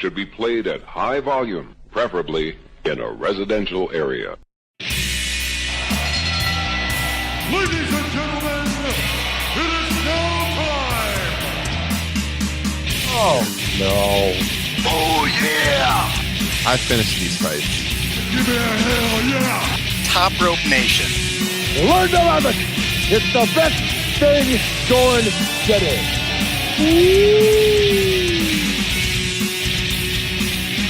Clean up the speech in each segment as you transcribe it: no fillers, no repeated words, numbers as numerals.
should be played at high volume, preferably in a residential area. Ladies and gentlemen, it is now time! Oh, no. Oh, yeah! I finished these fights. Give me a hell yeah! Top Rope Nation. Learn to love it! It's the best thing going today.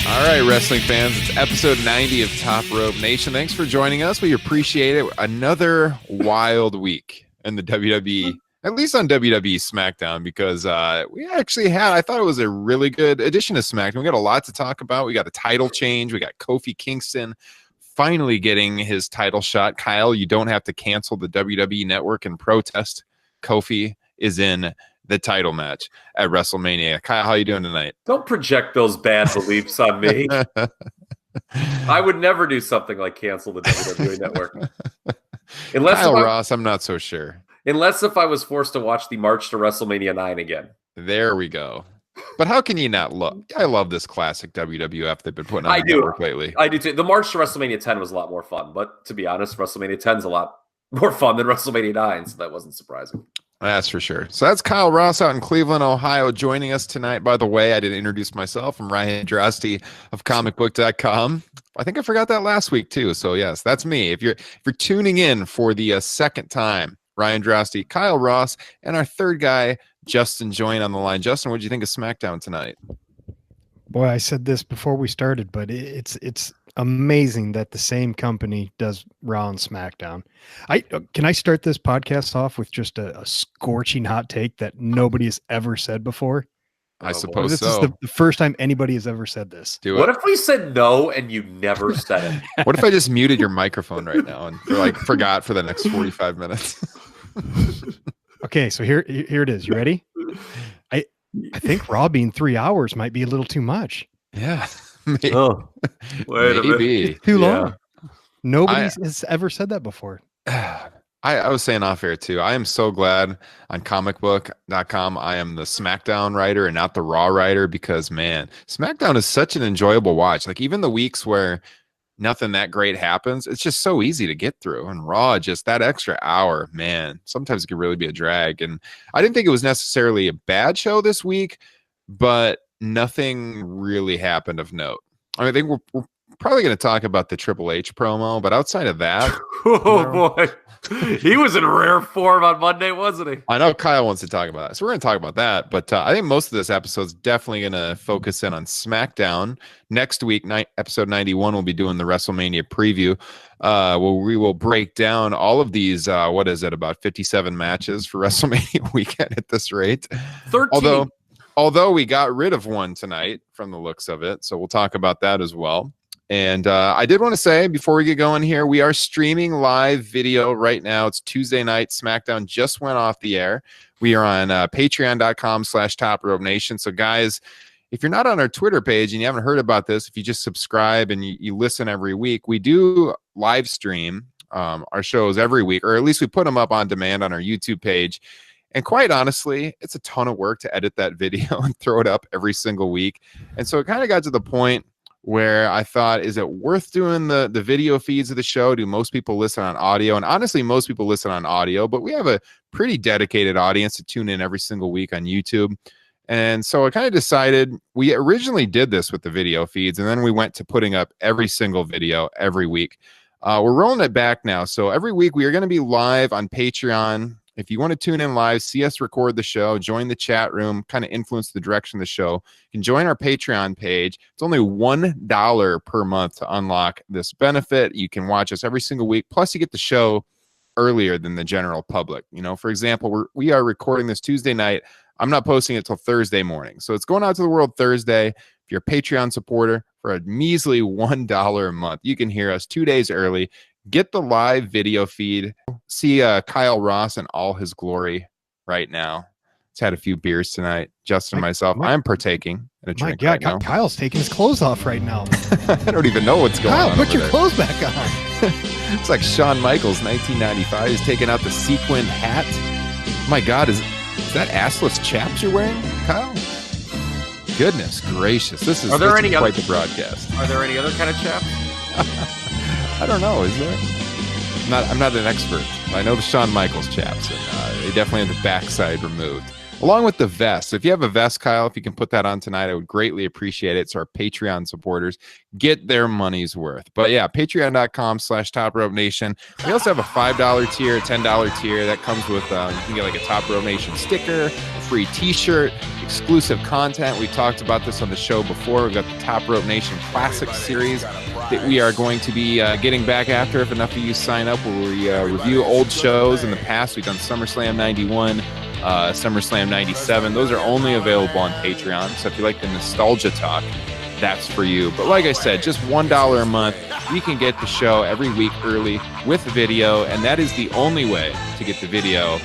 All right, wrestling fans, it's episode 90 of Top Rope Nation. Thanks for joining us. We appreciate it. Another wild week in the WWE, at least on WWE SmackDown, because we actually had, I thought it was a really good addition to SmackDown. We got a lot to talk about. We got a title change. We got Kofi Kingston finally getting his title shot. Kyle, you don't have to cancel the WWE Network and protest. Kofi is in the title match at WrestleMania. Kyle, how you doing tonight? Don't project those bad beliefs on me. I would never do something like cancel the WWE Network. Kyle Ross, I'm not so sure. Unless if I was forced to watch the March to WrestleMania 9 again. There we go. But how can you not love? I love this classic WWF they've been putting on the network lately. I do too. The March to WrestleMania 10 was a lot more fun, but to be honest, WrestleMania 10 is a lot more fun than WrestleMania 9, so that wasn't surprising. That's for sure. So that's Kyle Ross out in Cleveland, Ohio, joining us tonight. By the way, I didn't introduce myself. I'm Ryan Drosty of comicbook.com. I think I forgot that last week too. So yes, that's me. If you're tuning in for the second time, Ryan Drosty, Kyle Ross, and our third guy, Justin Joyne, on the line. Justin, what did you think of SmackDown tonight? Boy, I said this before we started, but it's amazing that the same company does Raw and SmackDown. Can I start this podcast off with just a scorching hot take that nobody has ever said before? I suppose this so. This is the first time anybody has ever said this. What if we said no and you never said it? What if I just muted your microphone right now and forgot for the next 45 minutes? Okay, so here it is. You ready? I think Raw being 3 hours might be a little too much. Yeah. Maybe. Oh, wait a minute. It's too long. Nobody has ever said that before. I was saying off air too. I am so glad on comicbook.com I am the SmackDown writer and not the Raw writer, because man, SmackDown is such an enjoyable watch. Like even the weeks where nothing that great happens, it's just so easy to get through. And Raw, just that extra hour, man, sometimes it can really be a drag. And I didn't think it was necessarily a bad show this week, but nothing really happened of note. I think we're probably going to talk about the Triple H promo, but outside of that, boy, he was in rare form on Monday, wasn't he? I know Kyle wants to talk about that, so we're going to talk about that. But I think most of this episode is definitely going to focus in on SmackDown. Next week, episode 91, we'll be doing the WrestleMania preview, where we will break down all of these. What is it? About 57 matches for WrestleMania weekend at this rate. 13. Although we got rid of one tonight from the looks of it. So we'll talk about that as well. And I did want to say before we get going here, we are streaming live video right now. It's Tuesday night. SmackDown just went off the air. We are on patreon.com/Top Rope Nation. So guys, if you're not on our Twitter page and you haven't heard about this, if you just subscribe and you listen every week, we do live stream our shows every week, or at least we put them up on demand on our YouTube page. And quite honestly, it's a ton of work to edit that video and throw it up every single week. And so it kind of got to the point where I thought, is it worth doing the video feeds of the show? Do most people listen on audio? And honestly, most people listen on audio, but we have a pretty dedicated audience to tune in every single week on YouTube. And so I kind of decided, we originally did this with the video feeds, and then we went to putting up every single video every week. We're rolling it back now. So every week we are going to be live on Patreon. If you want to tune in live, see us record the show, join the chat room, kind of influence the direction of the show, you can join our Patreon page. It's only $1 per month to unlock this benefit. You can watch us every single week. Plus, you get the show earlier than the general public. You know, for example, we are recording this Tuesday night. I'm not posting it till Thursday morning. So it's going out to the world Thursday. If you're a Patreon supporter, for a measly $1 a month, you can hear us 2 days early. Get the live video feed. See Kyle Ross in all his glory right now. He's had a few beers tonight. Justin and myself, I'm partaking in a drink right now. Kyle's taking his clothes off right now. I don't even know what's going on. Kyle, put your there. clothes back on. It's like Shawn Michaels, 1995. He's taking out the sequin hat. My God, is that assless chaps you're wearing, Kyle? Goodness gracious. This is quite the broadcast. Are there any other kind of chaps? I don't know. Is there? I'm not an expert. I know the Shawn Michaels chaps, and they definitely have the backside removed. Along with the vest. So if you have a vest, Kyle, if you can put that on tonight, I would greatly appreciate it. So our Patreon supporters get their money's worth. But yeah, patreon.com/Top Rope Nation. We also have a $5 tier, $10 tier that comes with, you can get like a Top Rope Nation sticker, a free t-shirt, exclusive content. We talked about this on the show before. We've got the Top Rope Nation Classic Series that we are going to be getting back after if enough of you sign up, where we review old shows in the past. We've done SummerSlam 91, SummerSlam 97. Those are only available on Patreon. So if you like the nostalgia talk, that's for you. But like I said, just $1 a month, you can get the show every week early with video, and that is the only way to get the video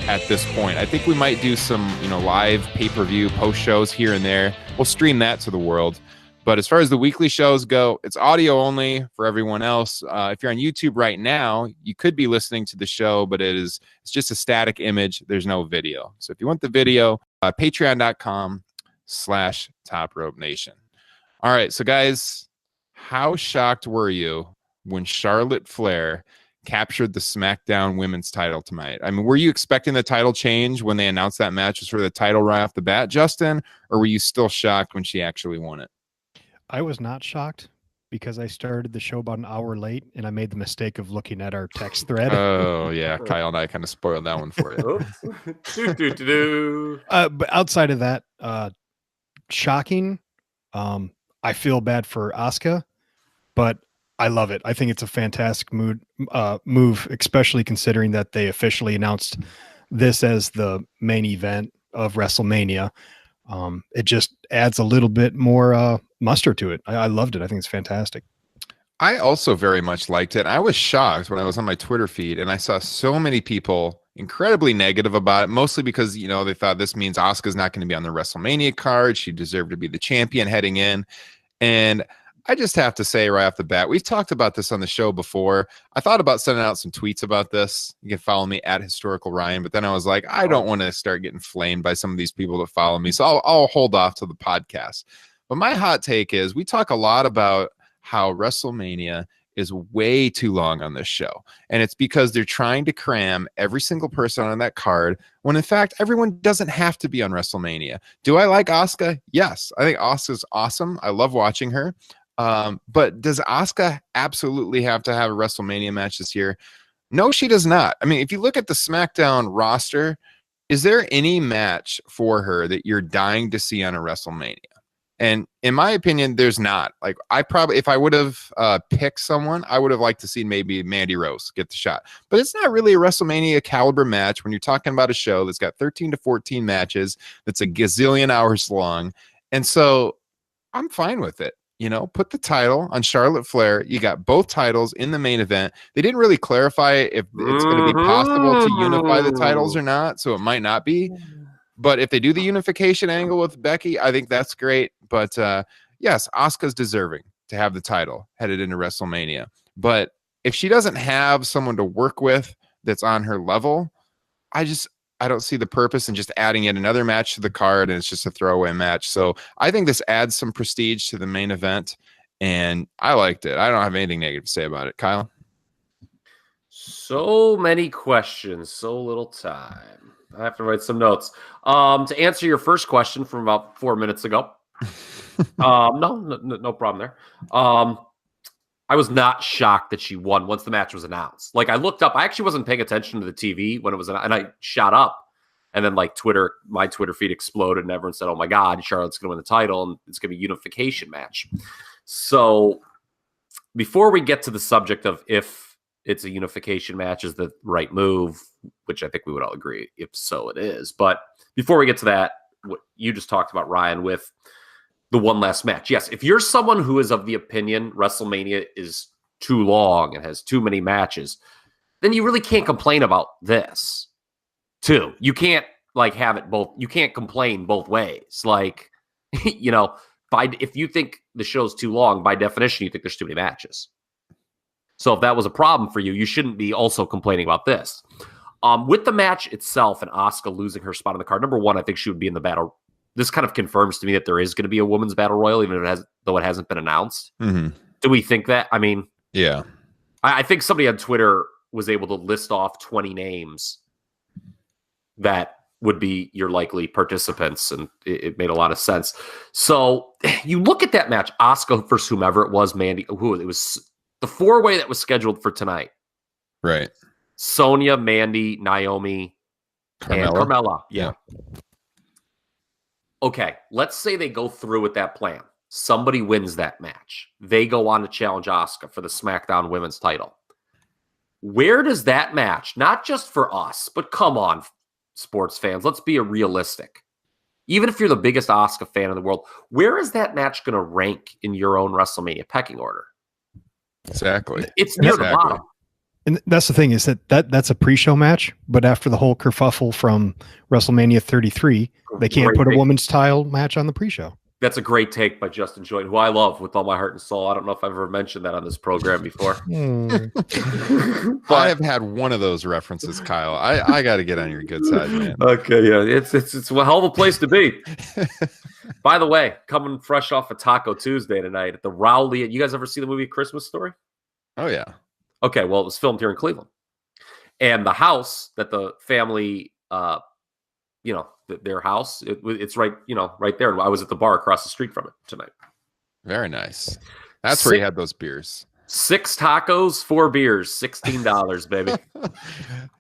at this point. I think we might do some, live pay-per-view post shows here and there. We'll stream that to the world. But as far as the weekly shows go, it's audio only for everyone else. If you're on YouTube right now, you could be listening to the show, but it's just a static image. There's no video. So if you want the video, patreon.com/Top Rope Nation. All right. So guys, how shocked were you when Charlotte Flair captured the SmackDown women's title tonight? I mean, were you expecting the title change when they announced that match was for the title right off the bat, Justin? Or were you still shocked when she actually won it? I was not shocked because I started the show about an hour late and I made the mistake of looking at our text thread. Oh, yeah. Kyle and I kind of spoiled that one for you. But outside of that, shocking. I feel bad for Asuka, but I love it. I think it's a fantastic move, especially considering that they officially announced this as the main event of WrestleMania. It just adds a little bit more muster to it. I loved it. I think it's fantastic. I also very much liked it. I was shocked when I was on my Twitter feed and I saw so many people incredibly negative about it, mostly because, they thought this means Asuka's not going to be on the WrestleMania card. She deserved to be the champion heading in. And I just have to say right off the bat, we've talked about this on the show before. I thought about sending out some tweets about this. You can follow me at Historical Ryan, but then I was like, I don't want to start getting flamed by some of these people that follow me. So I'll hold off to the podcast. But my hot take is we talk a lot about how WrestleMania is way too long on this show. And it's because they're trying to cram every single person on that card when in fact, everyone doesn't have to be on WrestleMania. Do I like Asuka? Yes. I think Asuka's awesome. I love watching her. But does Asuka absolutely have to have a WrestleMania match this year? No, she does not. I mean, if you look at the SmackDown roster, is there any match for her that you're dying to see on a WrestleMania? And in my opinion, there's not. Like, if I would have picked someone, I would have liked to see maybe Mandy Rose get the shot. But it's not really a WrestleMania caliber match when you're talking about a show that's got 13 to 14 matches, that's a gazillion hours long. And so I'm fine with it. Put the title on Charlotte Flair. You got both titles in the main event. They didn't really clarify if it's going to be possible to unify the titles or not, so it might not be. But if they do the unification angle with Becky, I think that's great. But yes, Asuka's deserving to have the title headed into WrestleMania. But if she doesn't have someone to work with that's on her level, I don't see the purpose in just adding yet another match to the card, and it's just a throwaway match. So I think this adds some prestige to the main event, and I liked it. I don't have anything negative to say about it. Kyle? So many questions, so little time. I have to write some notes. To answer your first question from about 4 minutes ago, no problem there. I was not shocked that she won once the match was announced. Like, I looked up, I actually wasn't paying attention to the TV when it was, and I shot up, and then my Twitter feed exploded, and everyone said, "Oh my God, Charlotte's going to win the title, and it's going to be a unification match." So, before we get to the subject of if it's a unification match is the right move, which I think we would all agree, if so, it is. But before we get to that, what you just talked about, Ryan, with the one last match. Yes, if you're someone who is of the opinion WrestleMania is too long and has too many matches, then you really can't complain about this too. You can't have it both. You can't complain both ways. Like, if you think the show's too long, by definition, you think there's too many matches. So if that was a problem for you, you shouldn't be also complaining about this. With the match itself and Asuka losing her spot on the card, number one, I think she would be in the battle this kind of confirms to me that there is going to be a women's battle royal, even though it hasn't been announced. Mm-hmm. Do we think that? I mean, yeah, I think somebody on Twitter was able to list off 20 names that would be your likely participants, and it made a lot of sense. So you look at that match, Asuka versus whomever it was, Mandy, it was the 4-way that was scheduled for tonight. right. Sonya, Mandy, Naomi, and Carmella. Yeah. Okay, let's say they go through with that plan. Somebody wins that match. They go on to challenge Asuka for the SmackDown Women's title. Where does that match, not just for us, but come on, sports fans, let's be realistic. Even if you're the biggest Asuka fan in the world, where is that match going to rank in your own WrestleMania pecking order? Exactly. It's near the bottom. And that's the thing, is that's a pre-show match, but after the whole kerfuffle from WrestleMania 33, they can't put a women's title match on the pre-show. That's a great take by Justin Joyton, who I love with all my heart and soul. I don't know if I've ever mentioned that on this program before. I have had one of those references, Kyle. I got to get on your good side, man. Okay, yeah, it's a hell of a place to be. By the way, coming fresh off of Taco Tuesday tonight at the Rowley. You guys ever see the movie Christmas Story? Oh yeah. Okay, well, it was filmed here in Cleveland, and the house that the family, their house, it's right, right there. I was at the bar across the street from it tonight. Very nice. That's where you had those beers. 6 tacos, 4 beers, $16, baby.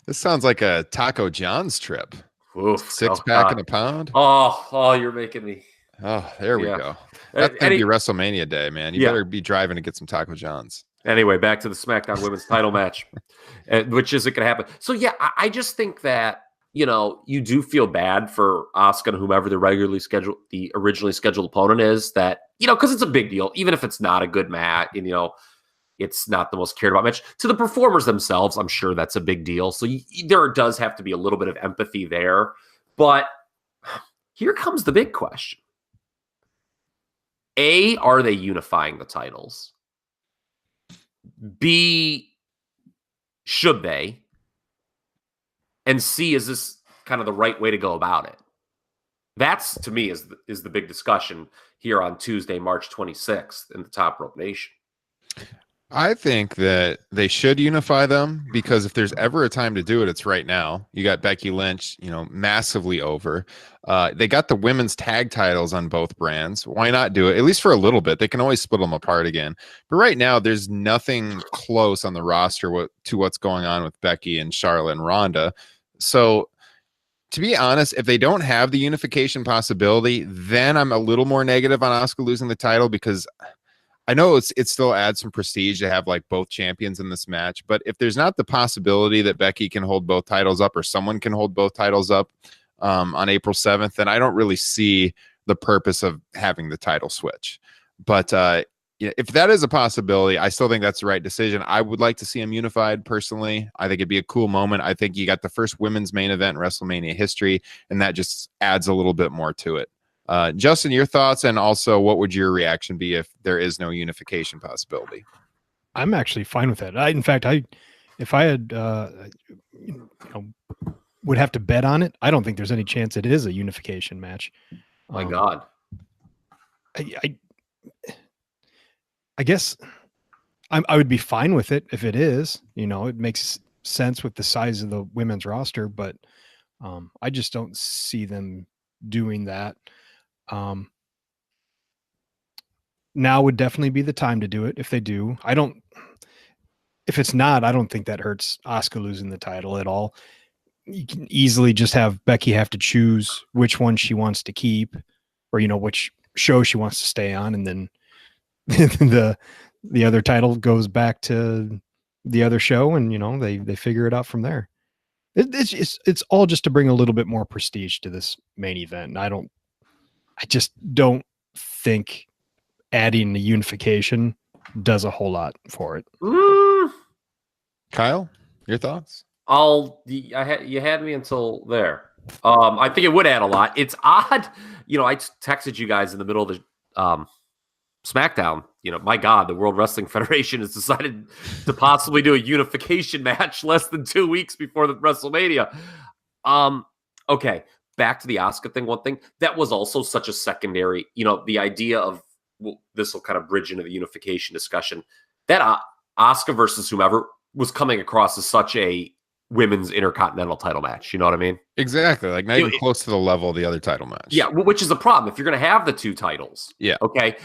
This sounds like a Taco John's trip. Oof, 6-pack and a pound. Oh, you're making me. Oh, there we go. That's going to be WrestleMania day, man. You better be driving to get some Taco John's. Anyway, back to the SmackDown Women's title match, which isn't going to happen. So, yeah, I just think that, you do feel bad for Asuka and whomever the originally scheduled opponent is, that, because it's a big deal, even if it's not a good match, and, it's not the most cared about match. To the performers themselves, I'm sure that's a big deal. So there does have to be a little bit of empathy there. But here comes the big question. A, are they unifying the titles? B, should they? And C, is this kind of the right way to go about it? That's, to me, is the big discussion here on Tuesday, March 26th in the Top Rope Nation. I think that they should unify them, because if there's ever a time to do it, it's right now. You got Becky Lynch, massively over. They got the women's tag titles on both brands. Why not do it? At least for a little bit. They can always split them apart again. But right now, there's nothing close on the roster to what's going on with Becky and Charlotte and Ronda. So, to be honest, if they don't have the unification possibility, then I'm a little more negative on Asuka losing the title, because I know it still adds some prestige to have like both champions in this match. But if there's not the possibility that Becky can hold both titles up, or someone can hold both titles up on April 7th, then I don't really see the purpose of having the title switch. But if that is a possibility, I still think that's the right decision. I would like to see them unified personally. I think it'd be a cool moment. I think you got the first women's main event in WrestleMania history, and that just adds a little bit more to it. Justin, your thoughts, and also what would your reaction be if there is no unification possibility? I'm actually fine with that. If I had, would have to bet on it, I don't think there's any chance it is a unification match. My God. I guess I would be fine with it if it is. It makes sense with the size of the women's roster, but I just don't see them doing that. Now would definitely be the time to do it if they do. If it's not, I don't think that hurts Asuka losing the title at all. You can easily just have Becky have to choose which one she wants to keep, or which show she wants to stay on, and then the other title goes back to the other show, and they figure it out from there. It's all just to bring a little bit more prestige to this main event. I just don't think adding the unification does a whole lot for it. Kyle, your thoughts? You had me until there. I think it would add a lot. It's odd. I texted you guys in the middle of the SmackDown. My God, the World Wrestling Federation has decided to possibly do a unification match less than 2 weeks before the WrestleMania. Okay. back to the Asuka thing, one thing that was also such a secondary, the idea of, well, this will kind of bridge into the unification discussion, that Asuka versus whomever was coming across as such a women's intercontinental title match. You know what I mean? Exactly. Like not even close to the level of the other title match. Yeah, which is a problem. If you're going to have the two titles, okay,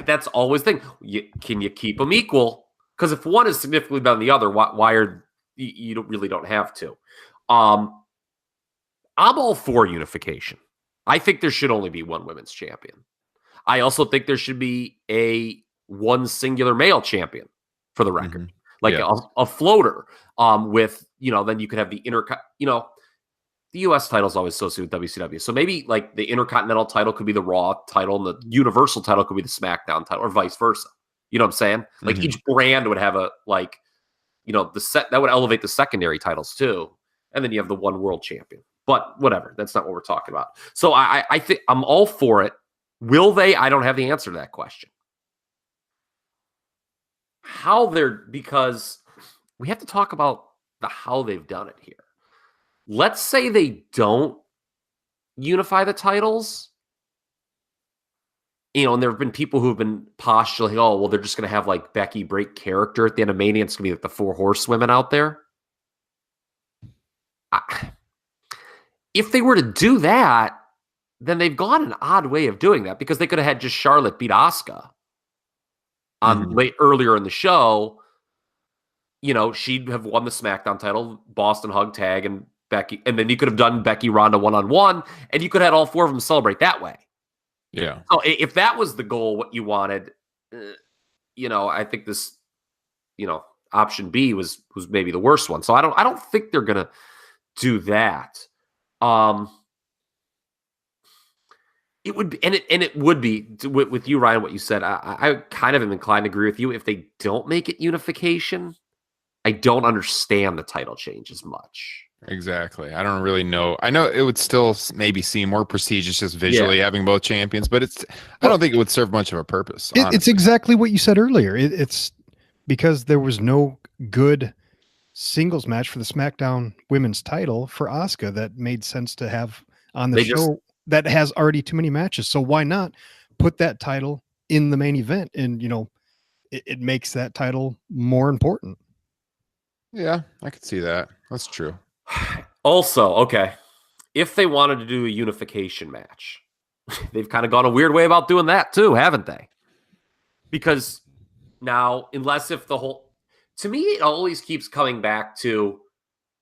that's always the thing. Can you keep them equal? Because if one is significantly better than the other, why are you don't have to? I'm all for unification. I think there should only be one women's champion. I also think there should be one singular male champion for the record, like a floater. With then you could have the the U.S. title is always associated with WCW, so maybe like the Intercontinental title could be the Raw title, and the Universal title could be the SmackDown title, or vice versa. You know what I'm saying? Like each brand would have a that would elevate the secondary titles too, and then you have the one world champion. But whatever, that's not what we're talking about. So I think I'm all for it. Will they? I don't have the answer to that question. Because we have to talk about how they've done it here. Let's say they don't unify the titles. And there have been people who have been postulating, oh, well, they're just going to have like Becky break character at the end of Mania. It's going to be like the 4 horsewomen out there. If they were to do that, then they've gone an odd way of doing that, because they could have had just Charlotte beat Asuka earlier in the show. She'd have won the SmackDown title, Boston Hug Tag, and Becky, and then you could have done Becky Ronda 1-on-1, and you could have had all 4 of them celebrate that way. Yeah. So if that was the goal, what you wanted, I think this, option B was maybe the worst one. So I don't think they're gonna do that. It would be, and it would be with you, Ryan, what you said. I kind of am inclined to agree with you. If they don't make it unification, I don't understand the title change as much. Exactly. I don't really know. I know it would still maybe seem more prestigious just visually having both champions, but I don't think it would serve much of a purpose. It's exactly what you said earlier. It's because there was no good singles match for the SmackDown women's title for Asuka that made sense to have on the show that has already too many matches. So why not put that title in the main event? And, it makes that title more important. Yeah, I could see that. That's true. Also, okay, if they wanted to do a unification match, they've kind of gone a weird way about doing that too, haven't they? Because now, to me, it always keeps coming back to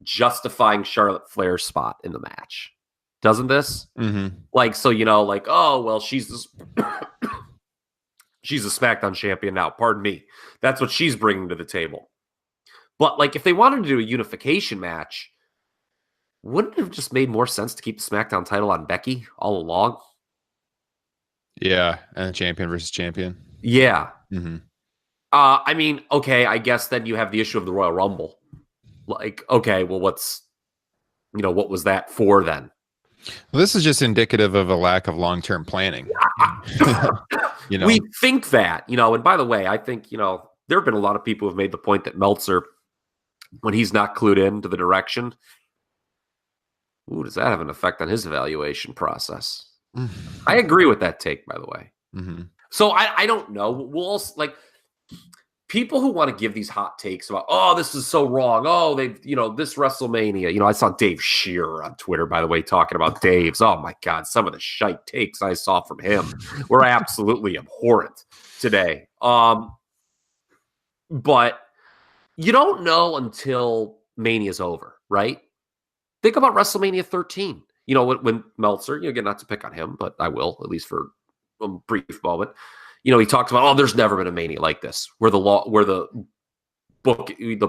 justifying Charlotte Flair's spot in the match. Doesn't this? Mm-hmm. Like, so, oh, well, she's a SmackDown champion now. Pardon me. That's what she's bringing to the table. But, like, if they wanted to do a unification match, wouldn't it have just made more sense to keep the SmackDown title on Becky all along? Yeah, and champion versus champion. Yeah. Mm-hmm. I mean, okay, I guess then you have the issue of the Royal Rumble. Like, okay, well, what was that for then? Well, this is just indicative of a lack of long-term planning. We think that, and by the way, I think, there have been a lot of people who have made the point that Meltzer, when he's not clued into the direction, does that have an effect on his evaluation process? I agree with that take, by the way. Mm-hmm. So I don't know. We'll also, like, people who want to give these hot takes about, oh, this is so wrong. Oh, this WrestleMania. I saw Dave Shearer on Twitter, by the way, talking about Dave's. Oh my God, some of the shite takes I saw from him were absolutely abhorrent today. But you don't know until Mania's over, right? Think about WrestleMania 13. When Meltzer, again, not to pick on him, but I will, at least for a brief moment. He talks about, oh, there's never been a Mania like this, where the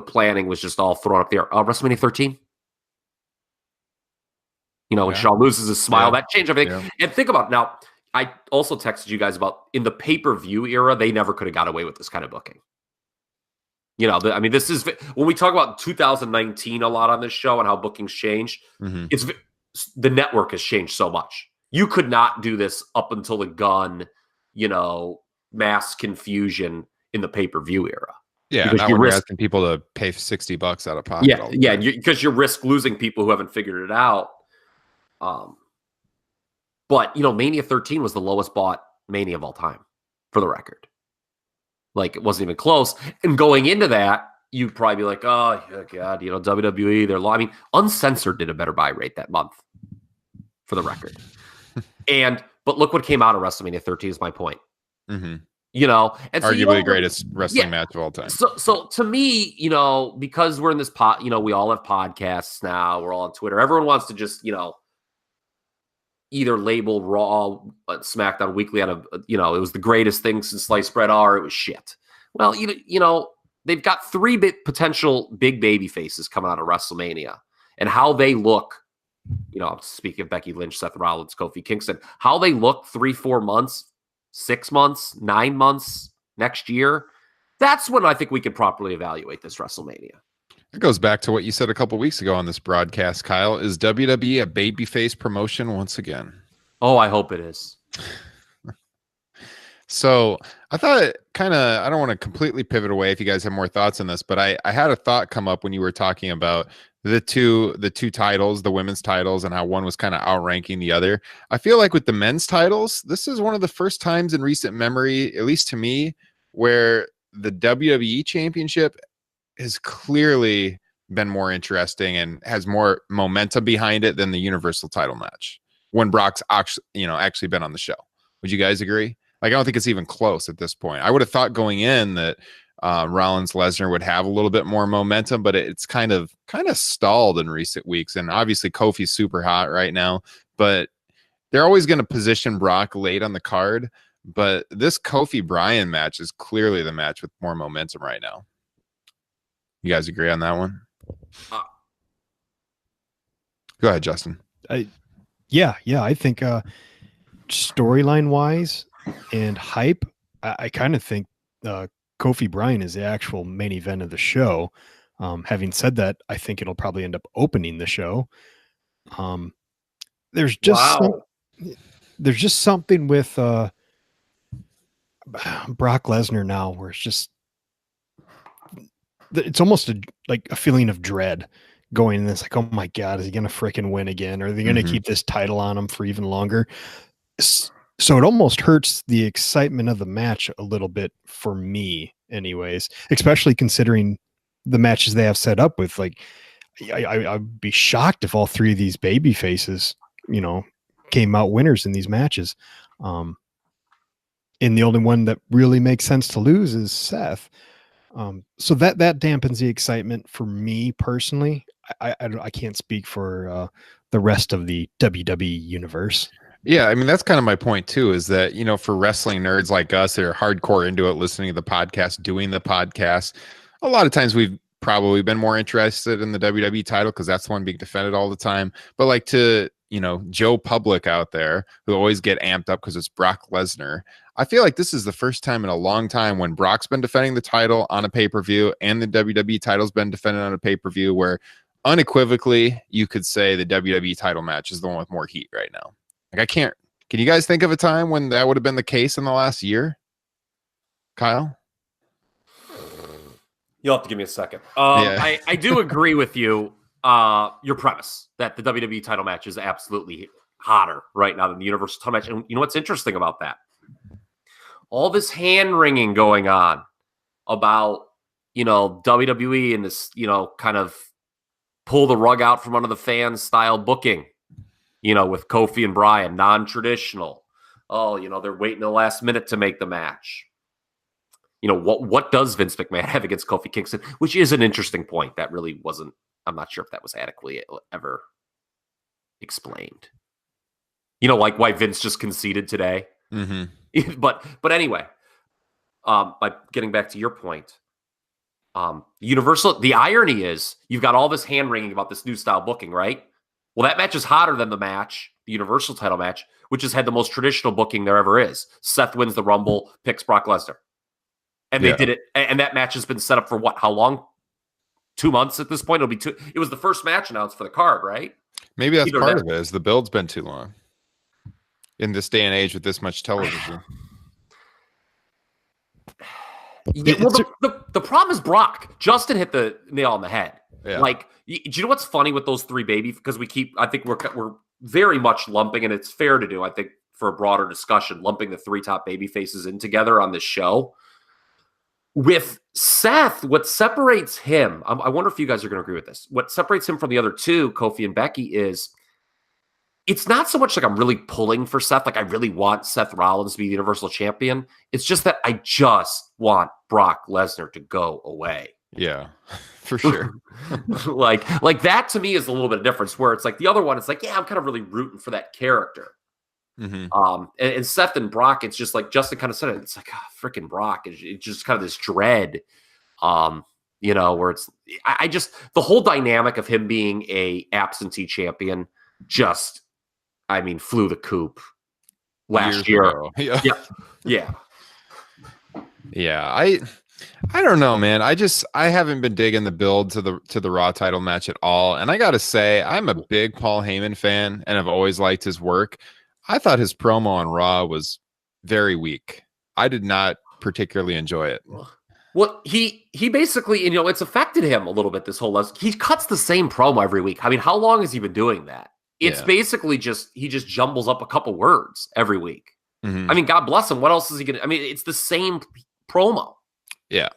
planning was just all thrown up there. WrestleMania 13. When Shaw loses his smile, that changed everything. Yeah. And think about it. Now, I also texted you guys about, in the pay-per-view era, they never could have got away with this kind of booking. This is, when we talk about 2019 a lot on this show and how bookings changed, it's the network has changed so much. You could not do this up until the gun, mass confusion in the pay-per-view era. Yeah, not when you're asking people to pay $60 out of pocket. Yeah, because you risk losing people who haven't figured it out. But, Mania 13 was the lowest bought Mania of all time, for the record. Like, it wasn't even close. And going into that, you'd probably be like, oh, God, WWE, they're low. I mean, Uncensored did a better buy rate that month, for the record. But look what came out of WrestleMania 13 is my point. Mm-hmm. And so, arguably the greatest wrestling match of all time. So to me, because we're in this we all have podcasts now. We're all on Twitter. Everyone wants to just, either label Raw, SmackDown Weekly on it was the greatest thing since sliced bread, or it was shit. Well, they've got three potential big baby faces coming out of WrestleMania, and how they look. Speaking of Becky Lynch, Seth Rollins, Kofi Kingston, how they look 3-4 months. 6 months, 9 months next year. That's when I think we can properly evaluate this WrestleMania. It goes back to what you said a couple weeks ago on this broadcast, Kyle. Is WWE a babyface promotion once again? Oh, I hope it is. So I thought I don't want to completely pivot away if you guys have more thoughts on this, but I had a thought come up when you were talking about the two titles, the women's titles, and how one was kind of outranking the other. I feel like with the men's titles, this is one of the first times in recent memory, at least to me, where the WWE Championship has clearly been more interesting and has more momentum behind it than the Universal title match when Brock's actually been on the show. Would you guys agree? Like, I don't think it's even close at this point. I would have thought going in that Rollins Lesnar would have a little bit more momentum, but it's kind of stalled in recent weeks. And obviously Kofi's super hot right now, but they're always going to position Brock late on the card. But this Kofi Bryan match is clearly the match with more momentum right now. You guys agree on that one? Go ahead, Justin. Yeah. I think storyline wise and hype, I kind of think Kofi Bryan is the actual main event of the show. Having said that, I think it'll probably end up opening the show. There's just something with Brock Lesnar now where it's almost like a feeling of dread going in. It's like, oh my God, is he going to freaking win again? Or are they going to keep this title on him for even longer? So it almost hurts the excitement of the match a little bit for me anyways, especially considering the matches they have set up with. Like, I'd be shocked if all three of these baby faces, came out winners in these matches. And the only one that really makes sense to lose is Seth. So that dampens the excitement for me personally. I can't speak for the rest of the WWE universe. Yeah, I mean, that's kind of my point too, is that, for wrestling nerds like us that are hardcore into it, listening to the podcast, doing the podcast, a lot of times we've probably been more interested in the WWE title because that's the one being defended all the time. But like to, Joe Public out there who always get amped up because it's Brock Lesnar, I feel like this is the first time in a long time when Brock's been defending the title on a pay-per-view and the WWE title's been defended on a pay-per-view where unequivocally you could say the WWE title match is the one with more heat right now. Like, can you guys think of a time when that would have been the case in the last year? Kyle? You'll have to give me a second. I do agree with you, your premise that the WWE title match is absolutely hotter right now than the Universal title match. And you know what's interesting about that? All this hand-wringing going on about, WWE and this, kind of pull the rug out from under the fans style booking. With Kofi and Bryan, non-traditional. Oh, they're waiting the last minute to make the match. What does Vince McMahon have against Kofi Kingston? Which is an interesting point. That really wasn't, I'm not sure if that was adequately ever explained. Like why Vince just conceded today. Mm-hmm. But anyway, by getting back to your point, Universal, the irony is you've got all this hand-wringing about this new style booking, right? Well, that match is hotter than the Universal title match, which has had the most traditional booking there ever is. Seth wins the Rumble, picks Brock Lesnar. And they did it. And that match has been set up for what? How long? 2 months at this point? It'll be two. It was the first match announced for the card, right? Maybe that's part of it, is the build's been too long in this day and age with this much television. The problem is Brock. Justin hit the nail on the head. Yeah. Like, do you know what's funny with those three baby? Because I think we're very much lumping, and it's fair to do, I think, for a broader discussion, lumping the 3 top baby faces in together on this show. With Seth, what separates him, I wonder if you guys are going to agree with this. What separates him from the other 2, Kofi and Becky, is it's not so much like I'm really pulling for Seth. Like I really want Seth Rollins to be the Universal Champion. It's just that I just want Brock Lesnar to go away. Yeah, for sure. like that to me is a little bit of difference, where it's like the other one, it's like, yeah, I'm kind of really rooting for that character. Mm-hmm. And Seth and Brock, it's just like Justin kind of said it. It's like, freaking Brock. It's just kind of this dread, where it's, I just, the whole dynamic of him being a absentee champion just, flew the coop last year. Yeah. I don't know, man. I haven't been digging the build to the Raw title match at all. And I got to say, I'm a big Paul Heyman fan and I've always liked his work. I thought his promo on Raw was very weak. I did not particularly enjoy it. Well, he basically, it's affected him a little bit, this whole, he cuts the same promo every week. How long has he been doing that? It's basically just, he just jumbles up a couple words every week. Mm-hmm. God bless him. What else is he going to, it's the same promo. Yeah.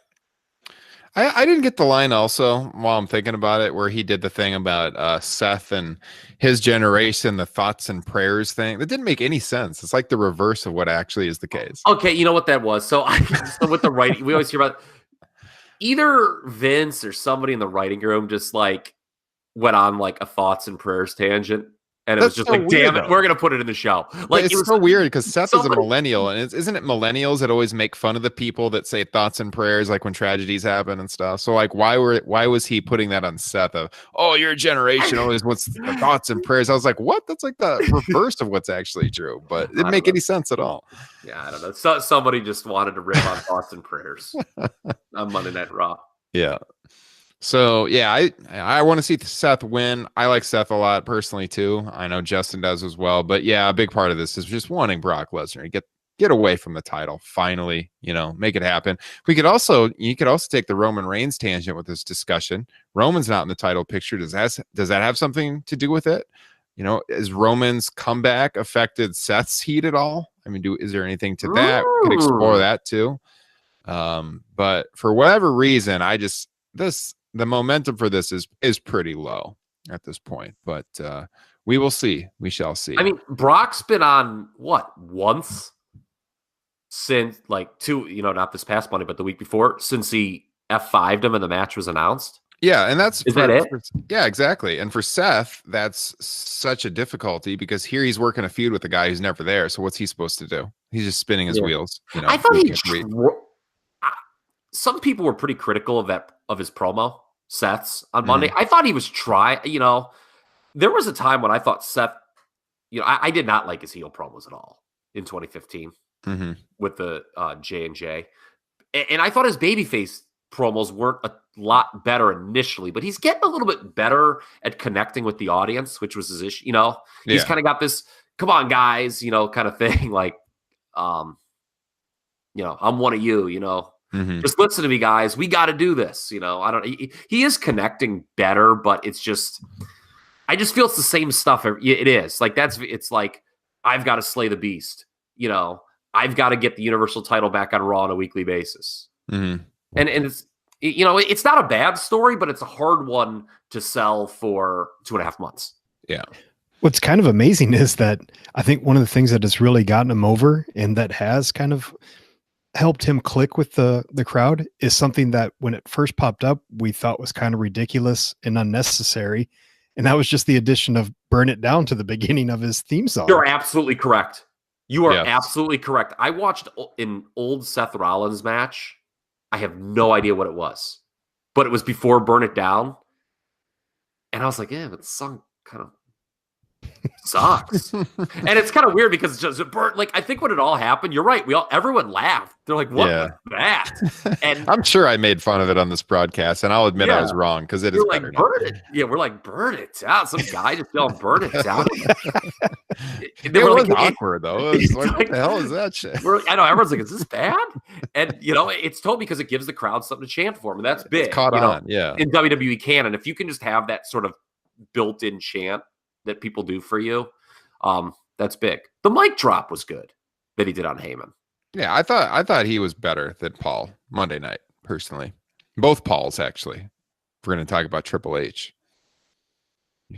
I didn't get the line also while I'm thinking about it, where he did the thing about Seth and his generation, the thoughts and prayers thing. That didn't make any sense. It's like the reverse of what actually is the case. Okay, you know what that was? So with the writing, we always hear about either Vince or somebody in the writing room just like went on like a thoughts and prayers tangent. And it was just so like, damn it, we're going to put it in the show. Like, it's so weird because Seth is a millennial. And isn't it millennials that always make fun of the people that say thoughts and prayers, like when tragedies happen and stuff? So like, why was he putting that on Seth of, oh, your generation always wants the thoughts and prayers? I was like, what? That's like the reverse of what's actually true. But it didn't make any sense at all. Yeah, I don't know. So, somebody just wanted to rip on thoughts and prayers on Monday Night Raw. Yeah. So, yeah, I want to see Seth win. I like Seth a lot personally, too. I know Justin does as well. But, yeah, a big part of this is just wanting Brock Lesnar to get away from the title, finally, make it happen. You could also take the Roman Reigns tangent with this discussion. Roman's not in the title picture. Does that have something to do with it? Is Roman's comeback affected Seth's heat at all? Is there anything to that? We could explore that, too. But for whatever reason, the momentum for this is pretty low at this point, but we will see. We shall see. Brock's been on once since like 2, not this past Monday, but the week before, since he F5'd him and the match was announced. Yeah, and is that it? Yeah, exactly. And for Seth, that's such a difficulty because here he's working a feud with a guy who's never there. So what's he supposed to do? He's just spinning his wheels. I thought some people were pretty critical of his promo, Seth's, on Monday. I thought he was trying, there was a time when I thought Seth, I did not like his heel promos at all in 2015 with the J&J. And I thought his babyface promos weren't a lot better initially, but he's getting a little bit better at connecting with the audience, which was his issue. He's kind of got this, come on guys, kind of thing. Like, I'm one of you, just listen to me, guys. We got to do this. He is connecting better, but it's just, I just feel it's the same stuff. It is like, it's like, I've got to slay the beast. I've got to get the Universal title back on Raw on a weekly basis. And it's, it's not a bad story, but it's a hard one to sell for 2.5 months. Yeah. What's kind of amazing is that I think one of the things that has really gotten him over and that has kind of helped him click with the crowd is something that when it first popped up, we thought was kind of ridiculous and unnecessary. And that was just the addition of Burn It Down to the beginning of his theme song. You're absolutely correct. You are absolutely correct. I watched an old Seth Rollins match. I have no idea what it was, but it was before Burn It Down. And I was like, but the song kind of sucks. And it's kind of weird because it's just I think when it all happened, you're right. Everyone laughed. They're like, what was that? And I'm sure I made fun of it on this broadcast, and I'll admit I was wrong because it is like, better burn it. Yeah, we're like, burn it down. Some guy just yelling, burn it down. It was awkward though. It was like, what the hell is that shit? I know everyone's like, is this bad? And it's told because it gives the crowd something to chant for him. And that's big. It's caught on, in WWE canon. If you can just have that sort of built-in chant that people do for you, that's big. The mic drop was good that he did on Heyman. Yeah, I thought he was better than Paul Monday night, personally. Both Pauls, actually. If we're going to talk about Triple H.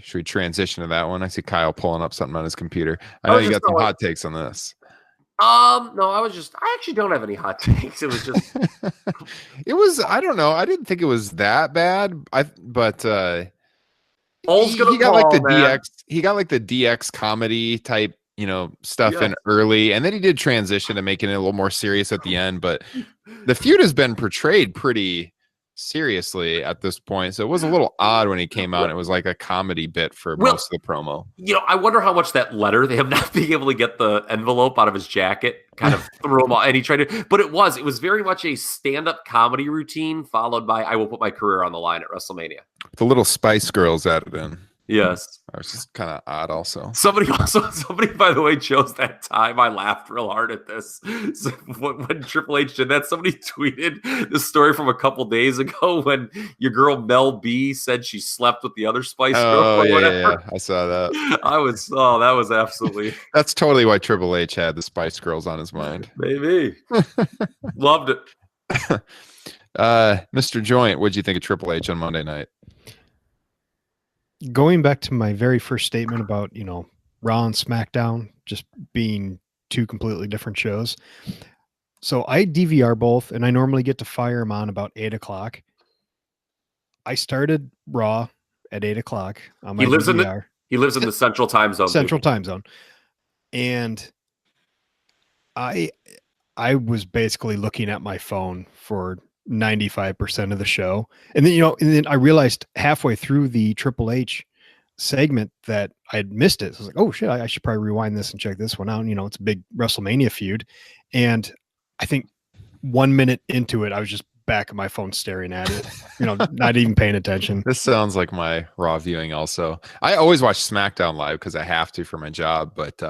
Should we transition to that one? I see Kyle pulling up something on his computer. I know you got some hot takes on this. No, I actually don't have any hot takes. It was just I don't know. I didn't think it was that bad. But Paul's he got like the DX. He got like the DX comedy type, stuff in early, and then he did transition to making it a little more serious at the end. But the feud has been portrayed pretty seriously at this point, so it was a little odd when he came out. It was like a comedy bit for most of the promo. I wonder how much that letter, they have not being able to get the envelope out of his jacket, kind of threw him off. And he tried to, but it was very much a stand-up comedy routine followed by "I will put my career on the line at WrestleMania." The little Spice Girls added in. Yes. That was just kind of odd also. Somebody, by the way, chose that time. I laughed real hard at this. So when Triple H did that, somebody tweeted this story from a couple days ago when your girl Mel B said she slept with the other Spice Girl. Yeah. I saw that. That was absolutely. That's totally why Triple H had the Spice Girls on his mind. Maybe. Loved it. Mr. Joint, what'd you think of Triple H on Monday night? Going back to my very first statement about, Raw and SmackDown just being two completely different shows. So I DVR both, and I normally get to fire them on about 8 o'clock. I started Raw at 8 o'clock on my DVR. He lives in the Central Time Zone. Central Time Zone. And I was basically looking at my phone for 95% of the show. And then, I realized halfway through the Triple H segment that I had missed it. So I was like, oh shit, I should probably rewind this and check this one out. It's a big WrestleMania feud. And I think 1 minute into it, I was just back at my phone staring at it, not even paying attention. This sounds like my Raw viewing also. I always watch SmackDown live because I have to for my job, but